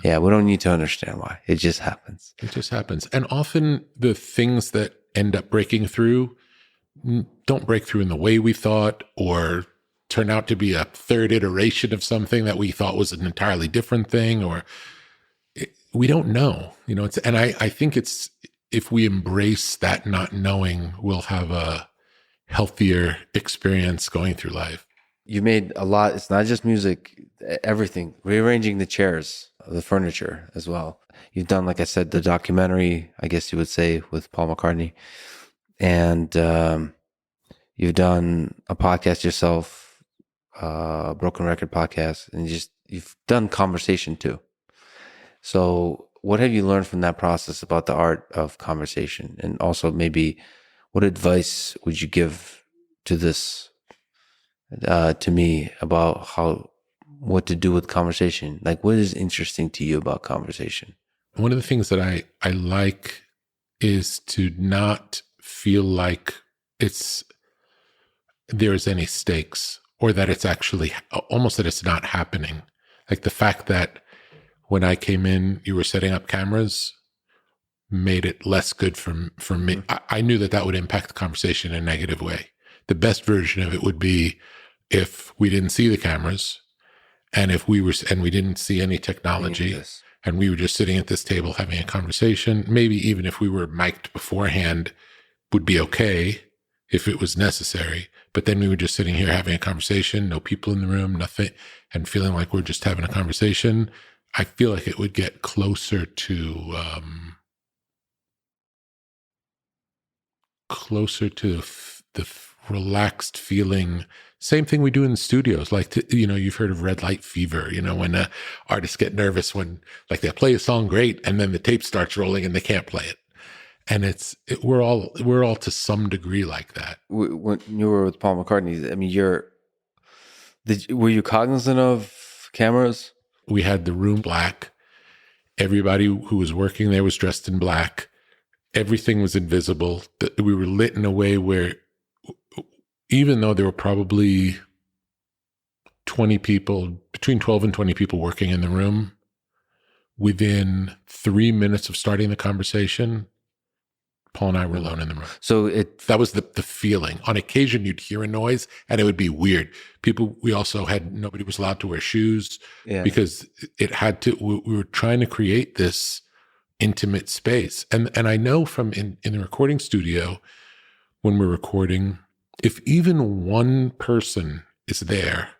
Yeah, we don't need to understand why. It just happens. It just happens. And often the things that end up breaking through don't break through in the way we thought, or turn out to be a third iteration of something that we thought was an entirely different thing, or we don't know. And I think it's, if we embrace that not knowing, we'll have a healthier experience going through life. You made a lot. It's not just music, everything, rearranging the chairs, the furniture as well. You've done, like I said, the documentary, I guess you would say, with Paul McCartney. And you've done a podcast yourself, Broken Record podcast, and you've done conversation too. So what have you learned from that process about the art of conversation? And also maybe what advice would you give to me about what to do with conversation? Like, what is interesting to you about conversation? One of the things that I like is to not feel like there's any stakes, or that it's actually almost that it's not happening. Like the fact that when I came in, you were setting up cameras made it less good for me. I knew that would impact the conversation in a negative way. The best version of it would be if we didn't see the cameras, and we didn't see any technology, and we were just sitting at this table having a conversation. Maybe even if we were mic'd beforehand, would be okay if it was necessary. But then we were just sitting here having a conversation, no people in the room, nothing, and feeling like we're just having a conversation. I feel like it would get closer to the relaxed feeling. Same thing we do in the studios. Like, you've heard of red light fever, when artists get nervous when, like, they play a song great and then the tape starts rolling and they can't play it. And we're all to some degree like that. When you were with Paul McCartney, I mean, were you cognizant of cameras? We had the room black. Everybody who was working there was dressed in black. Everything was invisible. We were lit in a way where, even though there were probably 20 people, between 12 and 20 people working in the room, within 3 minutes of starting the conversation, Paul and I were alone in the room. So that was the feeling. On occasion, you'd hear a noise and it would be weird. Nobody was allowed to wear shoes because we were trying to create this intimate space. And I know from in the recording studio, when we're recording, if even one person is there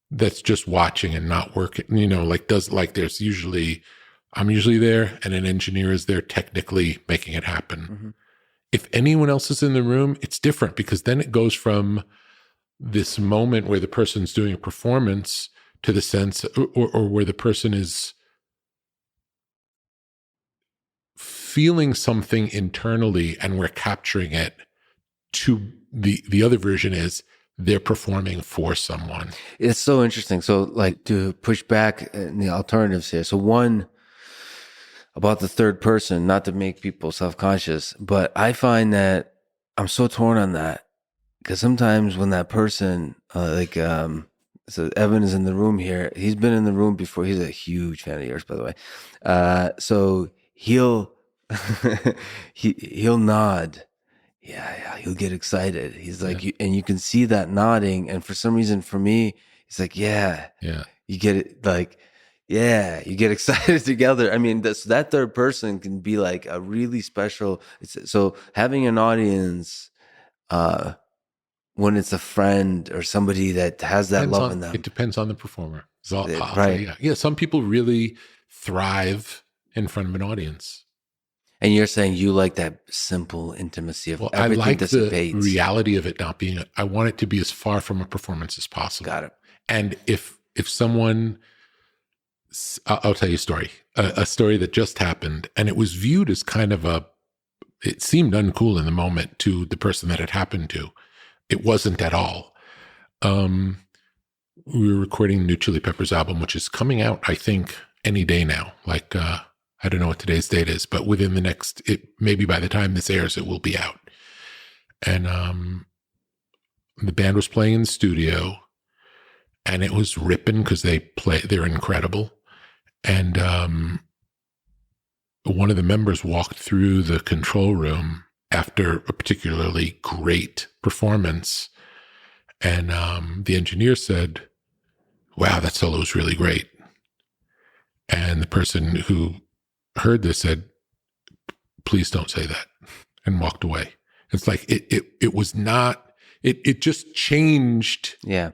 that's just watching and not working, I'm usually there and an engineer is there technically making it happen. Mm-hmm. If anyone else is in the room, it's different, because then it goes from this moment where the person's doing a performance to the sense, or where the person is feeling something internally and we're capturing it, to the other version is they're performing for someone. It's so interesting. So, like, to push back in the alternatives here. So one, about the third person, not to make people self-conscious, but I find that I'm so torn on that, because sometimes when that person, so Evan is in the room here. He's been in the room before. He's a huge fan of yours, by the way. So he'll nod. Yeah, he'll get excited. He's like, and you can see that nodding. And for some reason, for me, it's like, yeah, you get it, like, yeah, you get excited together. I mean, that third person can be like a really special. So having an audience, when it's a friend or somebody that has that love in them. It depends on the performer. Right. Yeah, some people really thrive in front of an audience. And you're saying you like that simple intimacy of everything I like dissipates. The reality of it not being, I want it to be as far from a performance as possible. Got it. And if someone, I'll tell you a story, a story that just happened, and it was viewed as kind of it seemed uncool in the moment to the person that it happened to. It wasn't at all. We were recording the new Chili Peppers album, which is coming out, I think, any day now. Like, I don't know what today's date is, but within the next, maybe by the time this airs, it will be out. And the band was playing in the studio, and it was ripping because they're incredible. And one of the members walked through the control room after a particularly great performance, and the engineer said, "Wow, that solo was really great." And the person who heard this said, "Please don't say that," and walked away. It's like it was not. It just changed. Yeah.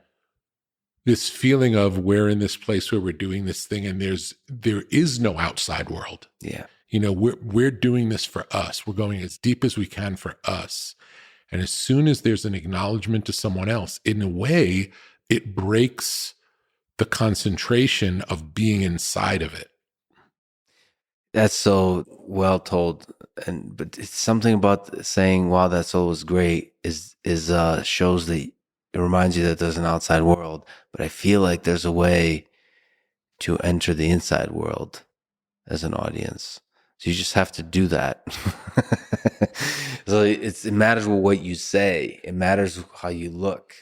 This feeling of we're in this place where we're doing this thing, and there is no outside world. Yeah. You know, we're doing this for us. We're going as deep as we can for us. And as soon as there's an acknowledgement to someone else, in a way, it breaks the concentration of being inside of it. That's so well told. But it's something about saying, "Wow, that solo was great," is shows that it reminds you that there's an outside world. But I feel like there's a way to enter the inside world as an audience. So you just have to do that. So it matters what you say. It matters how you look.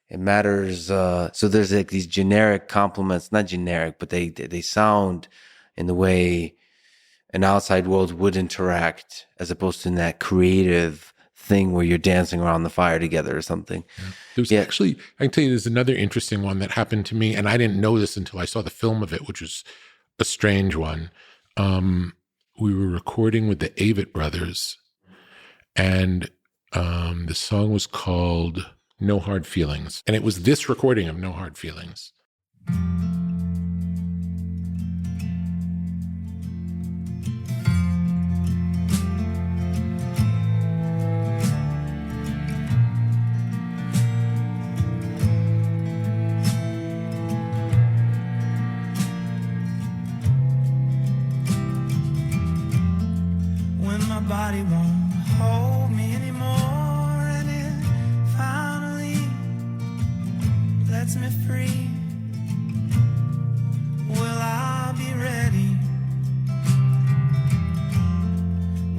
It matters. So there's like these generic compliments, not generic, but they sound in the way an outside world would interact, as opposed to in that creative thing where you're dancing around the fire together or something. There's actually, I can tell you, there's another interesting one that happened to me, and I didn't know this until I saw the film of it, which was a strange one. We were recording with the Avett Brothers, and the song was called No Hard Feelings. And it was this recording of No Hard Feelings. Body won't hold me anymore, and it finally lets me free. Will I be ready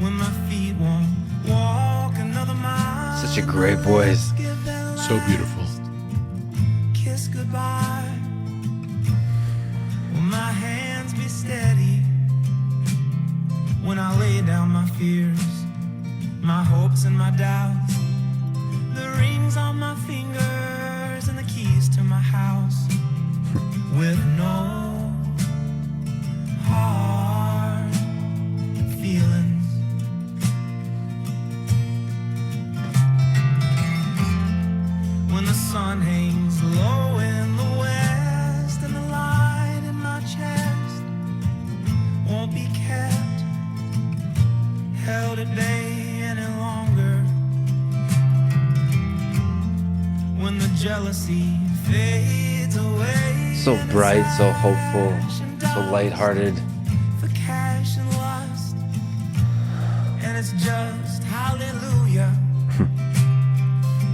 when my feet won't walk another mile? Such a great voice. So beautiful. Kiss goodbye. Will my hands be steady when I lay down my fears, my hopes and my doubts, the rings on my fingers and the keys to my house, with no hard feelings. When the sun hangs low in the west and the light in my chest won't be kept, held at bay any longer. When the jealousy fades away, So bright, so hopeful, so lighthearted. for cash and lust, and it's just hallelujah.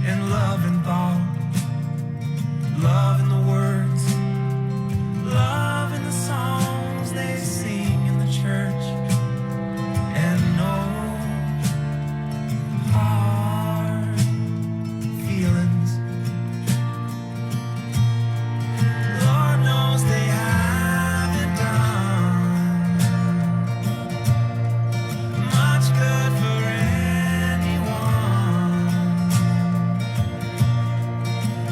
And love and thought, love in the words, love in the songs they sing in the church. And no hard feelings. Lord knows they haven't done much good for anyone.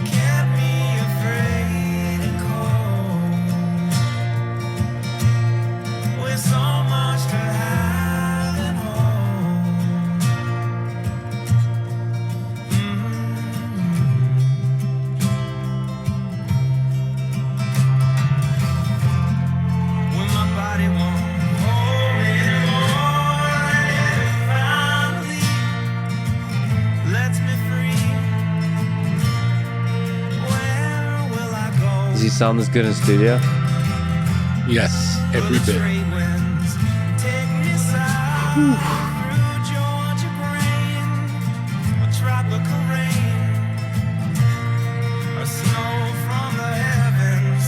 Kept me afraid and cold, with so much to have at home. When my body won't hold me anymore, and it finally lets me free, where will I go? Does he sound this good in studio? Yes, every Will the bit. trade winds take me south through Georgia grain, or tropical rain, or snow from the heavens?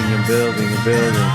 building and building and building.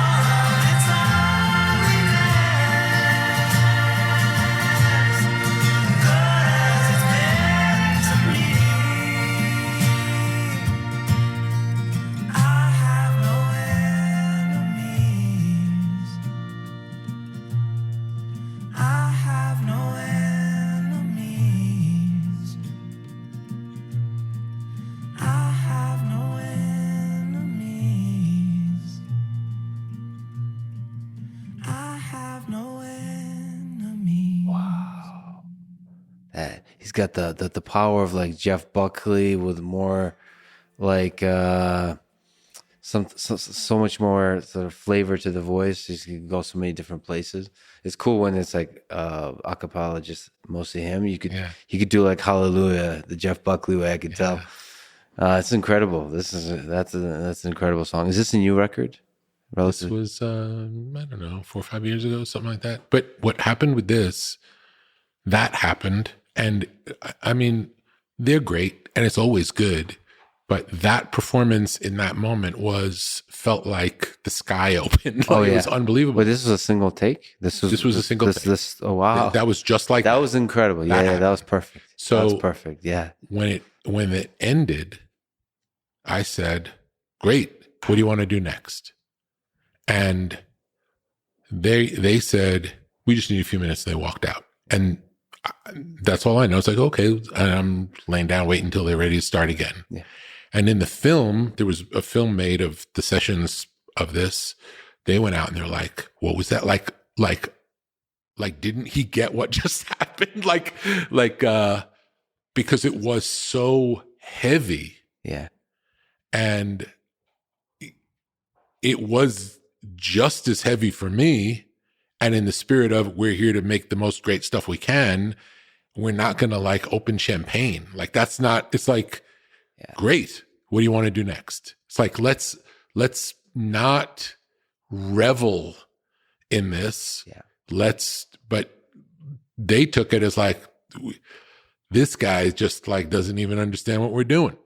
He's got the power of like Jeff Buckley with more like so much more sort of flavor to the voice. He can go so many different places. It's cool when it's like a cappella, just mostly him. He could do like Hallelujah the Jeff Buckley way. I could tell. It's incredible. That's an incredible song. Is this a new record? This was I don't know, 4 or 5 years ago, something like that. But what happened with this? That happened. And I mean, they're great and it's always good. But that performance in that moment felt like the sky opened. It was unbelievable. But this was a single take? This was a single take. Oh, wow. That was just like that. Was incredible. That was perfect. So that was perfect. Yeah. When it ended, I said, great. What do you want to do next? And they said, we just need a few minutes. And they walked out. And that's all I know. It's like, okay, and I'm laying down, waiting until they're ready to start again. Yeah. And in the film, there was a film made of the sessions of this. They went out and they're like, what was that like? Like, didn't he get what just happened? Because it was so heavy. Yeah. And it was just as heavy for me. And in the spirit of we're here to make the most great stuff we can, we're not going to like open champagne. Like that's not, it's like, great. What do you want to do next? It's like, let's not revel in this. Yeah. But they took it as like, this guy just like doesn't even understand what we're doing.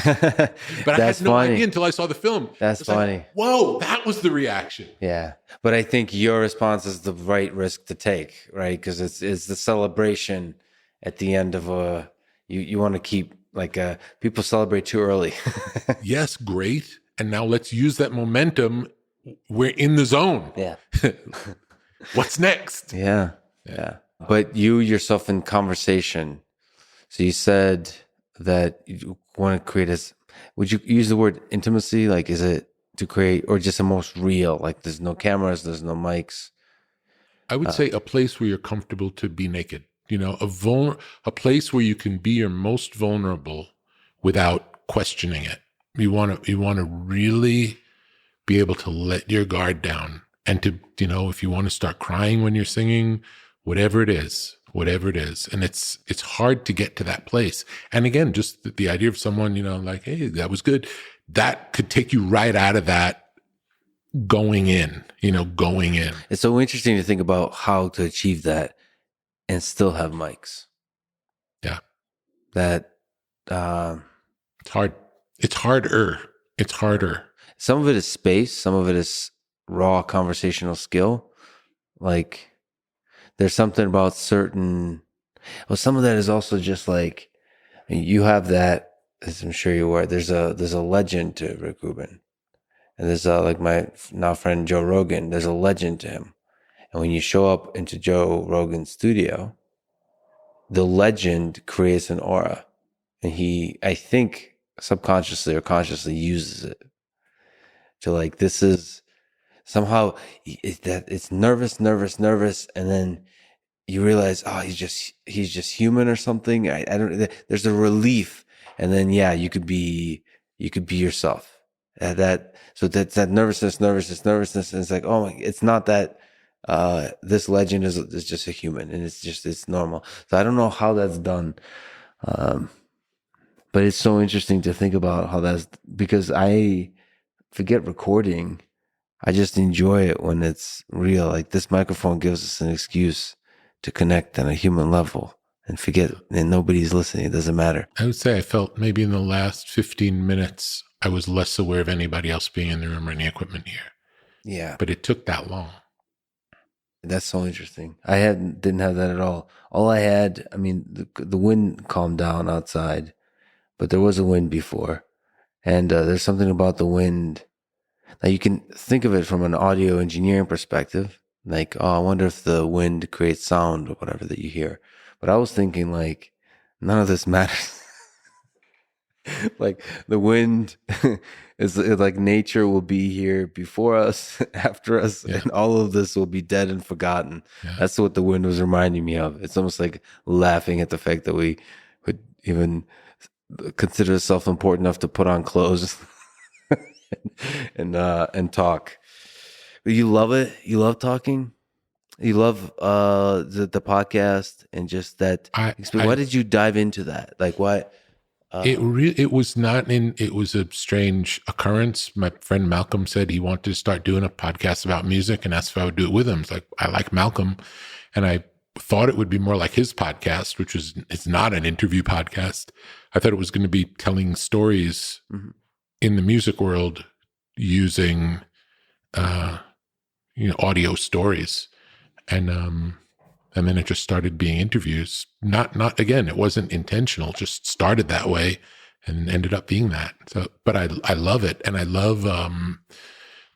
But I had no idea until I saw the film. That's funny. Like, whoa, that was the reaction. Yeah. But I think your response is the right risk to take, right? Because it's the celebration at the end of you want to keep like people celebrate too early. Yes, great. And now let's use that momentum. We're in the zone. Yeah. What's next? Yeah. But you yourself in conversation. So you said that you want to create would you use the word intimacy? Like, is it to create, or just the most real? Like, there's no cameras, there's no mics. I would say a place where you're comfortable to be naked. You know, a place where you can be your most vulnerable without questioning it. You want to really be able to let your guard down, and to, you know, if you want to start crying when you're singing, whatever it is. And it's hard to get to that place. And again, just the idea of someone, you know, like, hey, that was good. That could take you right out of that going in. It's so interesting to think about how to achieve that and still have mics. Yeah. That, it's hard. It's harder. Some of it is space. Some of it is raw conversational skill. Like, there's something about some of that is also just like, you have that, as I'm sure you are, there's a legend to Rick Rubin. And there's like my now friend Joe Rogan, there's a legend to him. And when you show up into Joe Rogan's studio, the legend creates an aura. And he, I think, subconsciously or consciously uses it to like, this is somehow it's nervous. And then you realize, oh, he's just human or something. I don't, there's a relief. And then, yeah, you could be yourself. So that's that nervousness. And it's like, oh my, it's not that, this legend is just a human, and it's normal. So I don't know how that's done. But it's so interesting to think about how that's, because I forget recording. I just enjoy it when it's real. Like, this microphone gives us an excuse to connect on a human level and forget, and nobody's listening. It doesn't matter. I would say I felt maybe in the last 15 minutes I was less aware of anybody else being in the room or any equipment here. Yeah. But it took that long. That's so interesting. I didn't have that at all. All I had, I mean, the wind calmed down outside, but there was a wind before. And there's something about the wind. Now you can think of it from an audio engineering perspective. Like, oh, I wonder if the wind creates sound or whatever that you hear. But I was thinking like, none of this matters. Like the wind is like nature will be here before us, after us, Yeah. and all of this will be dead and forgotten. Yeah. That's what the wind was reminding me of. It's almost like laughing at the fact that we would even consider self-important enough to put on clothes and talk. But you love it. You love talking. You love the podcast and just that. Why did you dive into that? Like why? It was not it was a strange occurrence. My friend Malcolm said he wanted to start doing a podcast about music and asked if I would do it with him. It's like, I like Malcolm. And I thought it would be more like his podcast, which it's not an interview podcast. I thought it was going to be telling stories in the music world using, audio stories. And then it just started being interviews. Not again, it wasn't intentional, just started that way and ended up being that. So, but I love it. And I love,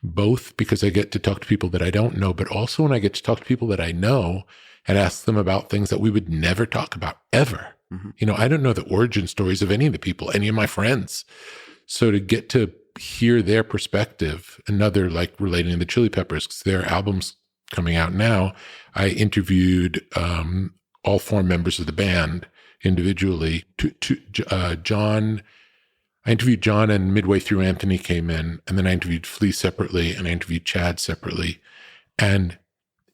both because I get to talk to people that I don't know, but also when I get to talk to people that I know and ask them about things that we would never talk about ever. I don't know the origin stories of any of the people, any of my friends. So to get to hear their perspective, another like relating to the Chili Peppers, because their album's coming out now, I interviewed all four members of the band individually. John, I interviewed John, and midway through Anthony came in, and then I interviewed Flea separately, and I interviewed Chad separately. And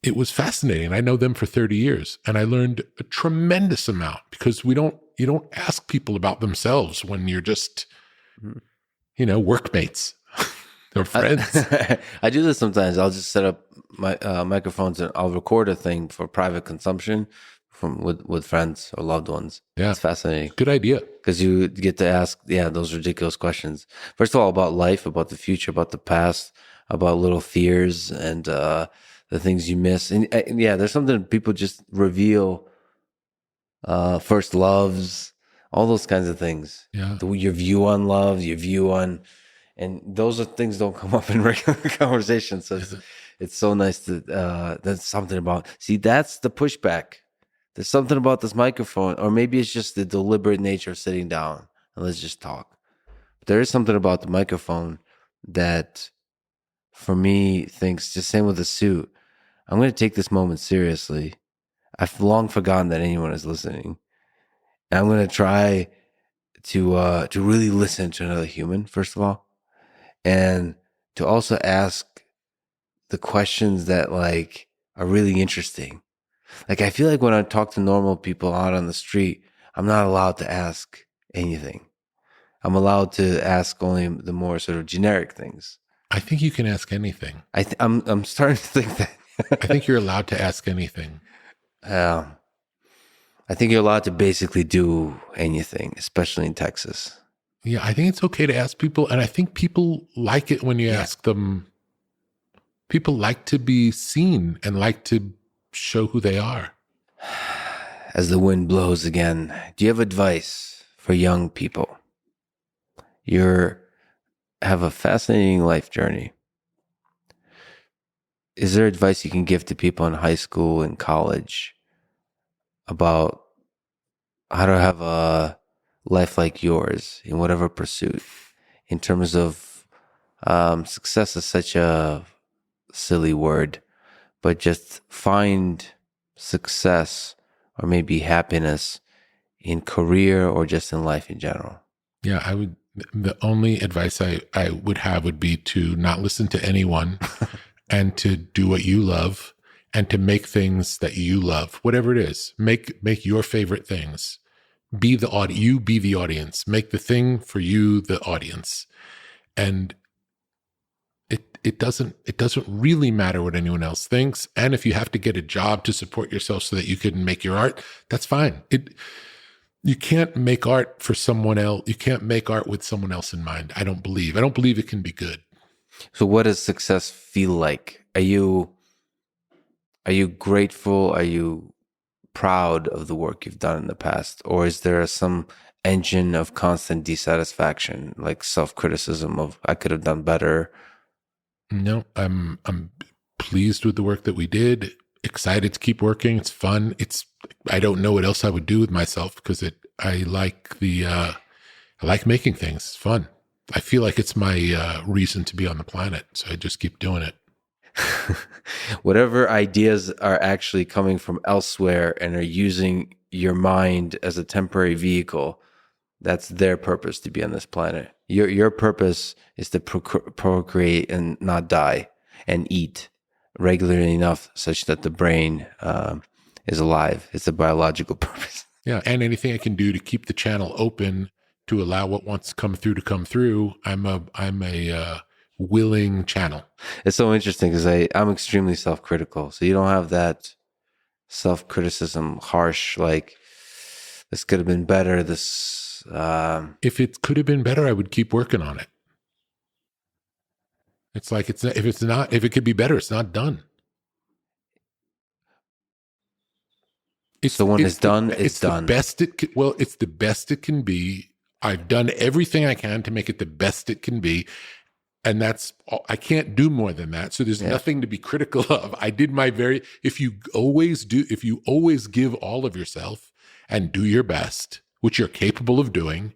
it was fascinating. I know them for 30 years, and I learned a tremendous amount because you don't ask people about themselves when you're just, workmates. Or friends. I do this sometimes. I'll just set up my microphones and I'll record a thing for private consumption with friends or loved ones. Yeah. It's fascinating. Good idea. Because you get to ask, those ridiculous questions. First of all, about life, about the future, about the past, about little fears and the things you miss. And there's something people just reveal, first loves, all those kinds of things. Yeah. Your view on love, your view on... And those are things don't come up in regular conversation. So it's so nice to, that's something about, that's the pushback. There's something about this microphone, or maybe it's just the deliberate nature of sitting down and let's just talk. But there is something about the microphone that for me thinks, just same with the suit, I'm going to take this moment seriously. I've long forgotten that anyone is listening. And I'm going to try to really listen to another human, first of all. And to also ask the questions that like are really interesting. Like I feel like when I talk to normal people out on the street, I'm not allowed to ask anything. I'm allowed to ask only the more sort of generic things. I think you can ask anything. I'm starting to think that. I think you're allowed to ask anything. I think you're allowed to basically do anything, especially in Texas. Yeah, I think it's okay to ask people, and I think people like it when you ask them. People like to be seen and like to show who they are. As the wind blows again, do you have advice for young people? You have a fascinating life journey. Is there advice you can give to people in high school and college about how to have a life like yours in whatever pursuit, in terms of success is such a silly word, but just find success or maybe happiness in career or just in life in general? Yeah, the only advice I would have would be to not listen to anyone and to do what you love and to make things that you love, whatever it is. Make your favorite things. Be the you be the audience. Make the thing for you the audience. And it doesn't really matter what anyone else thinks. And if you have to get a job to support yourself so that you can make your art, that's fine. You can't make art for someone else. You can't make art with someone else in mind. I don't believe it can be good. So what does success feel like? Are you grateful? Are you proud of the work you've done in the past? Or is there some engine of constant dissatisfaction, like self-criticism of I could have done better? No, I'm pleased with the work that we did. Excited to keep working. It's fun. I don't know what else I would do with myself because I like making things. It's fun. I feel like it's my reason to be on the planet. So I just keep doing it. Whatever ideas are actually coming from elsewhere and are using your mind as a temporary vehicle, that's their purpose to be on this planet. Your purpose is to procreate and not die and eat regularly enough such that the brain is alive. It's a biological purpose. Yeah, and anything I can do to keep the channel open to allow what wants to come through. I'm a willing channel. It's so interesting because I'm extremely self-critical. So you don't have that self-criticism, harsh, like this could have been better. If it could have been better, I would keep working on it. It's like if it could be better, it's not done. So when it's done, it's done. It's the best it can be. I've done everything I can to make it the best it can be. And that's all. I can't do more than that. So there's nothing to be critical of. I did my if you always give all of yourself and do your best, which you're capable of doing,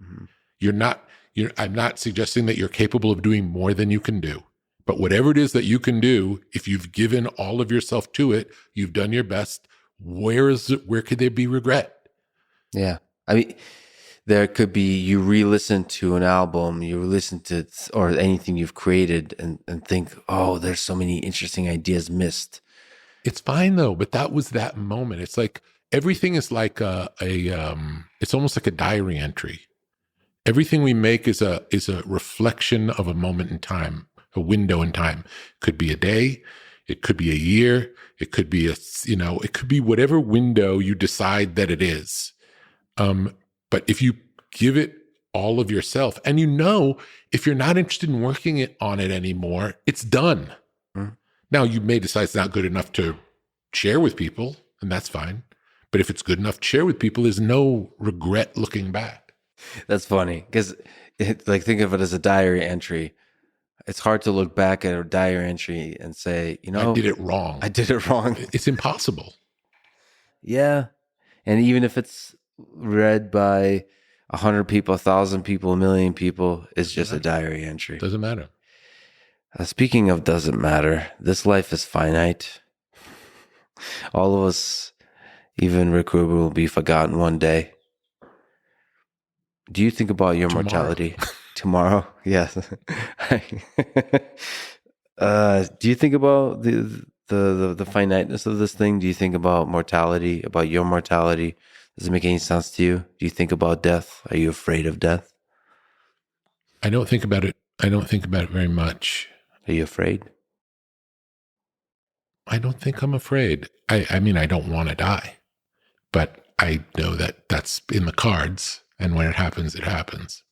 I'm not suggesting that you're capable of doing more than you can do. But whatever it is that you can do, if you've given all of yourself to it, you've done your best, where could there be regret? Yeah. I mean, there could be, you re-listen to an album, you listen to, or anything you've created and think, oh, there's so many interesting ideas missed. It's fine though, but that was that moment. It's like, everything is like it's almost like a diary entry. Everything we make is a reflection of a moment in time, a window in time. Could be a day, it could be a year, it could be it could be whatever window you decide that it is. But if you give it all of yourself, and if you're not interested in working on it anymore, it's done. Mm. Now you may decide it's not good enough to share with people, and that's fine. But if it's good enough to share with people, there's no regret looking back. That's funny because, think of it as a diary entry. It's hard to look back at a diary entry and say, I did it wrong. It's impossible. Yeah. And even if it's read by 100 people, 1,000 people, 1,000,000 people, it's just a diary entry. Doesn't matter. Speaking of doesn't matter, this life is finite. All of us, even Rick Rubin, will be forgotten one day. Do you think about your mortality tomorrow? Yes. Do you think about the finiteness of this thing? Do you think about mortality, about your mortality? Does it make any sense to you? Do you think about death? Are you afraid of death? I don't think about it. I don't think about it very much. Are you afraid? I don't think I'm afraid. I mean, I don't want to die, but I know that that's in the cards. And when it happens, it happens.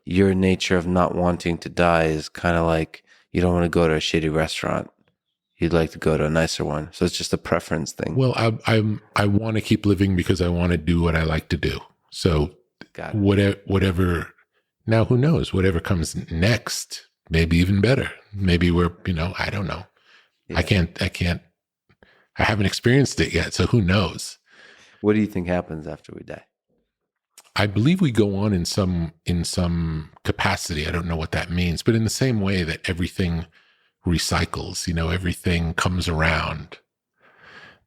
Your nature of not wanting to die is kind of like you don't want to go to a shitty restaurant. You'd like to go to a nicer one. So it's just a preference thing. Well, I want to keep living because I want to do what I like to do. So whatever, now who knows, whatever comes next, maybe even better. Maybe we're, I don't know. Yeah. I haven't experienced it yet. So who knows? What do you think happens after we die? I believe we go on in some capacity. I don't know what that means, but in the same way that everything recycles, everything comes around.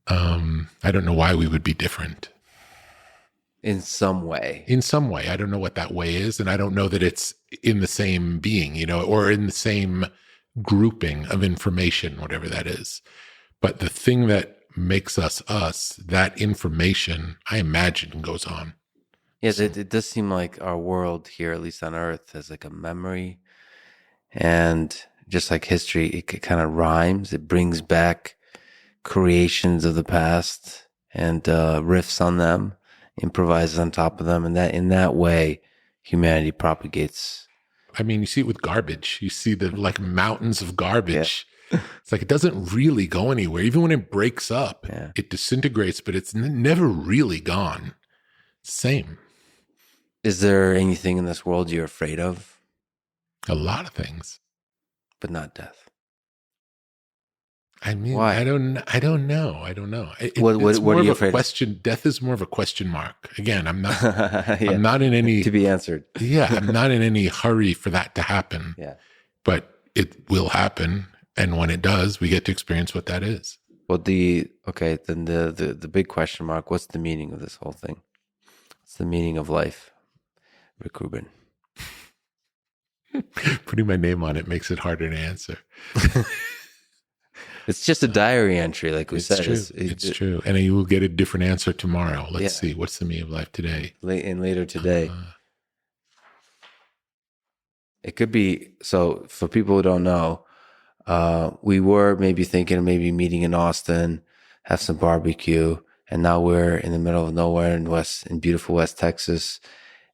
I don't know why we would be different. In some way. I don't know what that way is. And I don't know that it's in the same being, or in the same grouping of information, whatever that is. But the thing that makes us, that information, I imagine, goes on. Yes, it does seem like our world here, at least on Earth, has like a memory. And just like history, it kind of rhymes. It brings back creations of the past and riffs on them. improvises on top of them, and that in that way, humanity propagates. I mean, you see it with garbage. You see the like mountains of garbage. It's like it doesn't really go anywhere. Even when it breaks up, Yeah. it disintegrates, but it's never really gone. Same. Is there anything in this world you're afraid of, A lot of things. but not death? I mean, Why? I don't know. I don't know. It's What more are you of afraid a of? question. Death is more of a question mark. Again, I'm not. Yeah. I'm not in any. To be answered. Yeah, I'm not in any hurry for that to happen. Yeah. But it will happen, and when it does, we get to experience what that is. Well, then the big question mark. What's the meaning of this whole thing? What's the meaning of life, Rick Rubin? Putting my name on it makes it harder to answer. It's just a diary entry, like we It's said. true. It's true, and you will get a different answer tomorrow. Let's Yeah. see. What's the meaning of life today? Later today. Uh, It could be, so for people who don't know, we were maybe thinking of maybe meeting in Austin, have some barbecue, and now we're in the middle of nowhere in beautiful West Texas.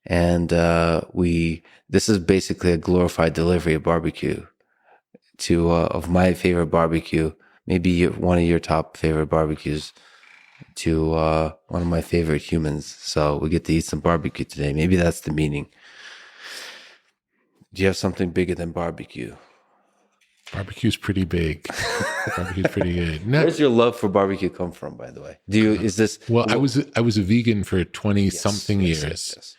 And this is basically a glorified delivery of barbecue of my favorite barbecue, maybe one of your top favorite barbecues, to one of my favorite humans. So we get to eat some barbecue today. Maybe that's the meaning. Do you have something bigger than barbecue? Barbecue's pretty big. Barbecue's pretty good. No, Where's your love for barbecue come from, by the way? Is this? well, I was a vegan for 20 something years. Yes.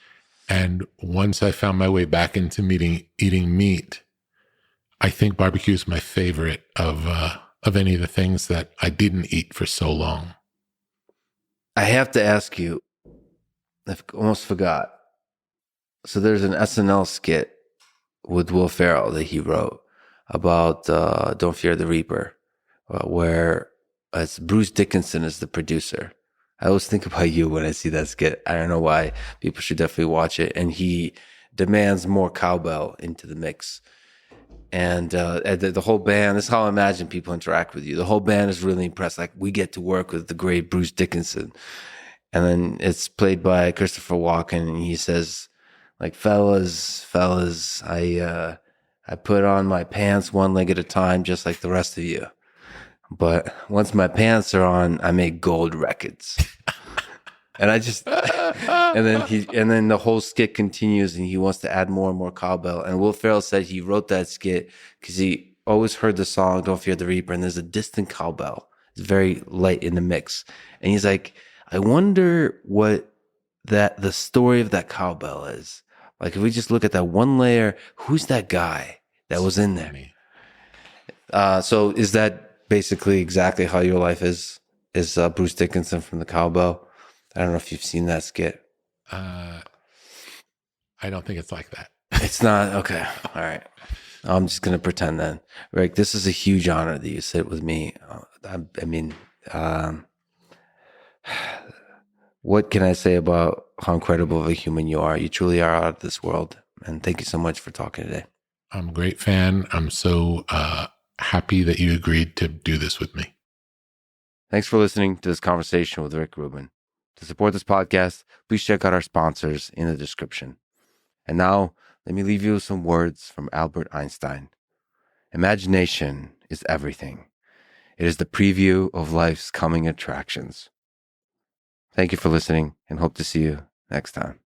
And once I found my way back into eating meat, I think barbecue is my favorite of any of the things that I didn't eat for so long. I have to ask you, I almost forgot. So there's an SNL skit with Will Ferrell that he wrote about Don't Fear the Reaper, where it's Bruce Dickinson is the producer. I always think about you when I see that skit. I don't know why. People should definitely watch it. And he demands more cowbell into the mix. And the whole band, this is how I imagine people interact with you. The whole band is really impressed. Like, we get to work with the great Bruce Dickinson. And then it's played by Christopher Walken. And he says, like, fellas, I put on my pants one leg at a time, just like the rest of you. But once my pants are on, I make gold records. And I just, and then the whole skit continues, and he wants to add more and more cowbell. And Will Ferrell said he wrote that skit because he always heard the song "Don't Fear the Reaper," and there's a distant cowbell. It's very light in the mix, and he's like, I wonder what the story of that cowbell is. Like, if we just look at that one layer, who's that guy that was in there? So is that basically exactly how your life is Bruce Dickinson from the cowbell? I don't know if you've seen that skit. I don't think it's like that. It's not? Okay. All right. I'm just going to pretend then. Rick, this is a huge honor that you sit with me. I mean, what can I say about how incredible of a human you are? You truly are out of this world. And thank you so much for talking today. I'm a great fan. I'm so happy that you agreed to do this with me. Thanks for listening to this conversation with Rick Rubin. To support this podcast, please check out our sponsors in the description. And now, let me leave you with some words from Albert Einstein. Imagination is everything. It is the preview of life's coming attractions. Thank you for listening, and hope to see you next time.